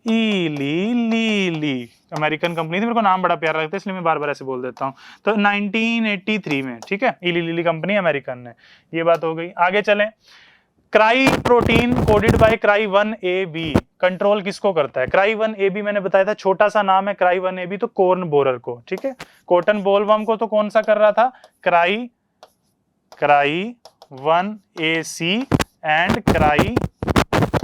लीली, अमेरिकन कंपनी थी, मेरे को नाम बड़ा प्यारा लगता है इसलिए मैं बार बार ऐसे बोल देता हूं। तो 1983 में, ठीक है, ईली लीली कंपनी अमेरिकन ने। ये बात हो गई। आगे चलें, cry protein coded by cry 1AB control किसको करता है? क्राई 1AB मैंने बताया था, छोटा सा नाम है क्राई 1AB, तो कॉर्न बोरर को, ठीक है। कॉटन बोलवर्म को तो कौन सा कर रहा था? Cry 1AC and cry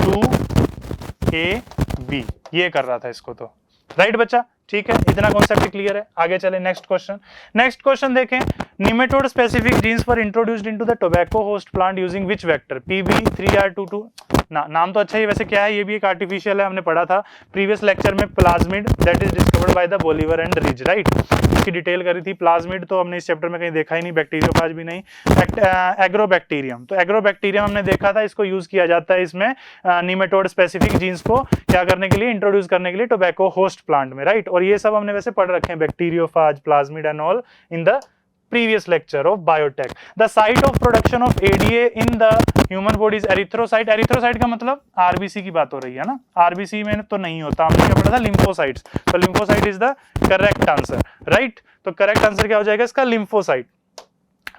2AB, ये कर रहा था इसको, तो राइट बच्चा, ठीक है। इतना कॉन्सेप्ट क्लियर है। आगे चले नेक्स्ट क्वेश्चन। नेक्स्ट क्वेश्चन देखें, Nematode specific genes were introduced into the tobacco host plant using which vector? PB3R22 नाम तो अच्छा ही, वैसे क्या है, ये भी एक आर्टिफिशियल है, हमने पढ़ा था प्रीवियस लेक्चर में, plasmid that is discovered by the Bolivar and ridge, right. इसकी डिटेल करी थी। प्लाज्मिड तो हमने इस चैप्टर में कहीं देखा ही नहीं, बैक्टीरियोफाज भी नहीं। एग्रोबैक्टीरियम, तो एग्रोबैक्टीरियम हमने देखा था, इसको यूज किया जाता है इसमें नीमेटोड स्पेसिफिक जीन्स को क्या करने के लिए, इंट्रोड्यूस करने के लिए टोबैको होस्ट प्लांट में, राइट। और ये सब हमने वैसे पढ़ रखे हैं, bacteriophage, plasmid and all in the previous lecture of biotech. The site of production of ADA in the human body is erythrocyte. erythrocyte का मतलब RBC की बात हो रही है ना, RBC में तो नहीं होता, हमने क्या पढ़ा था, lymphocytes। तो lymphocyte is the correct answer, right। तो correct answer क्या हो जाएगा इसका, lymphocyte।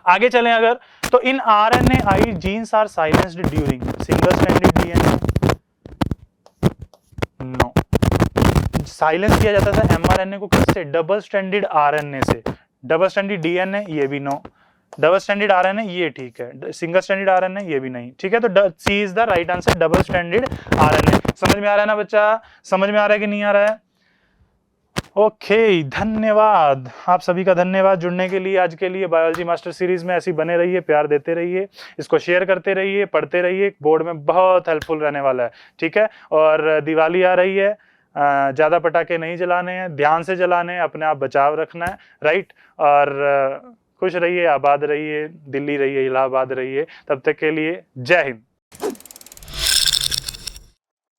आगे चलें अगर, तो in RNAi genes are silenced during single stranded DNA, no। Silence किया जाता था mRNA को किससे, डबल स्ट्रैंडेड RNA से। डबल स्टैंडर्ड डीएनए ये भी नो, डबल स्टैंडर्ड आरएनए ये ठीक है, सिंगल स्टैंडर्ड आरएनए ये भी नहीं, ठीक है। तो C is the right answer, double standard RNA. समझ में आ रहा है ना बच्चा, समझ में आ रहा है कि नहीं आ रहा है? ओके, धन्यवाद आप सभी का, धन्यवाद जुड़ने के लिए। आज के लिए बायोलॉजी मास्टर सीरीज में ऐसी बने रहिए, प्यार देते रहिए, इसको शेयर करते रहिए, पढ़ते रहिए, बोर्ड में बहुत हेल्पफुल रहने वाला है, ठीक है। और दिवाली आ रही है, ज़्यादा पटाखे नहीं जलाने हैं, ध्यान से जलाने हैं, अपने आप बचाव रखना है, राइट। और खुश रहिए, आबाद रहिए, दिल्ली रहिए, इलाहाबाद रहिए। तब तक के लिए जय हिंद।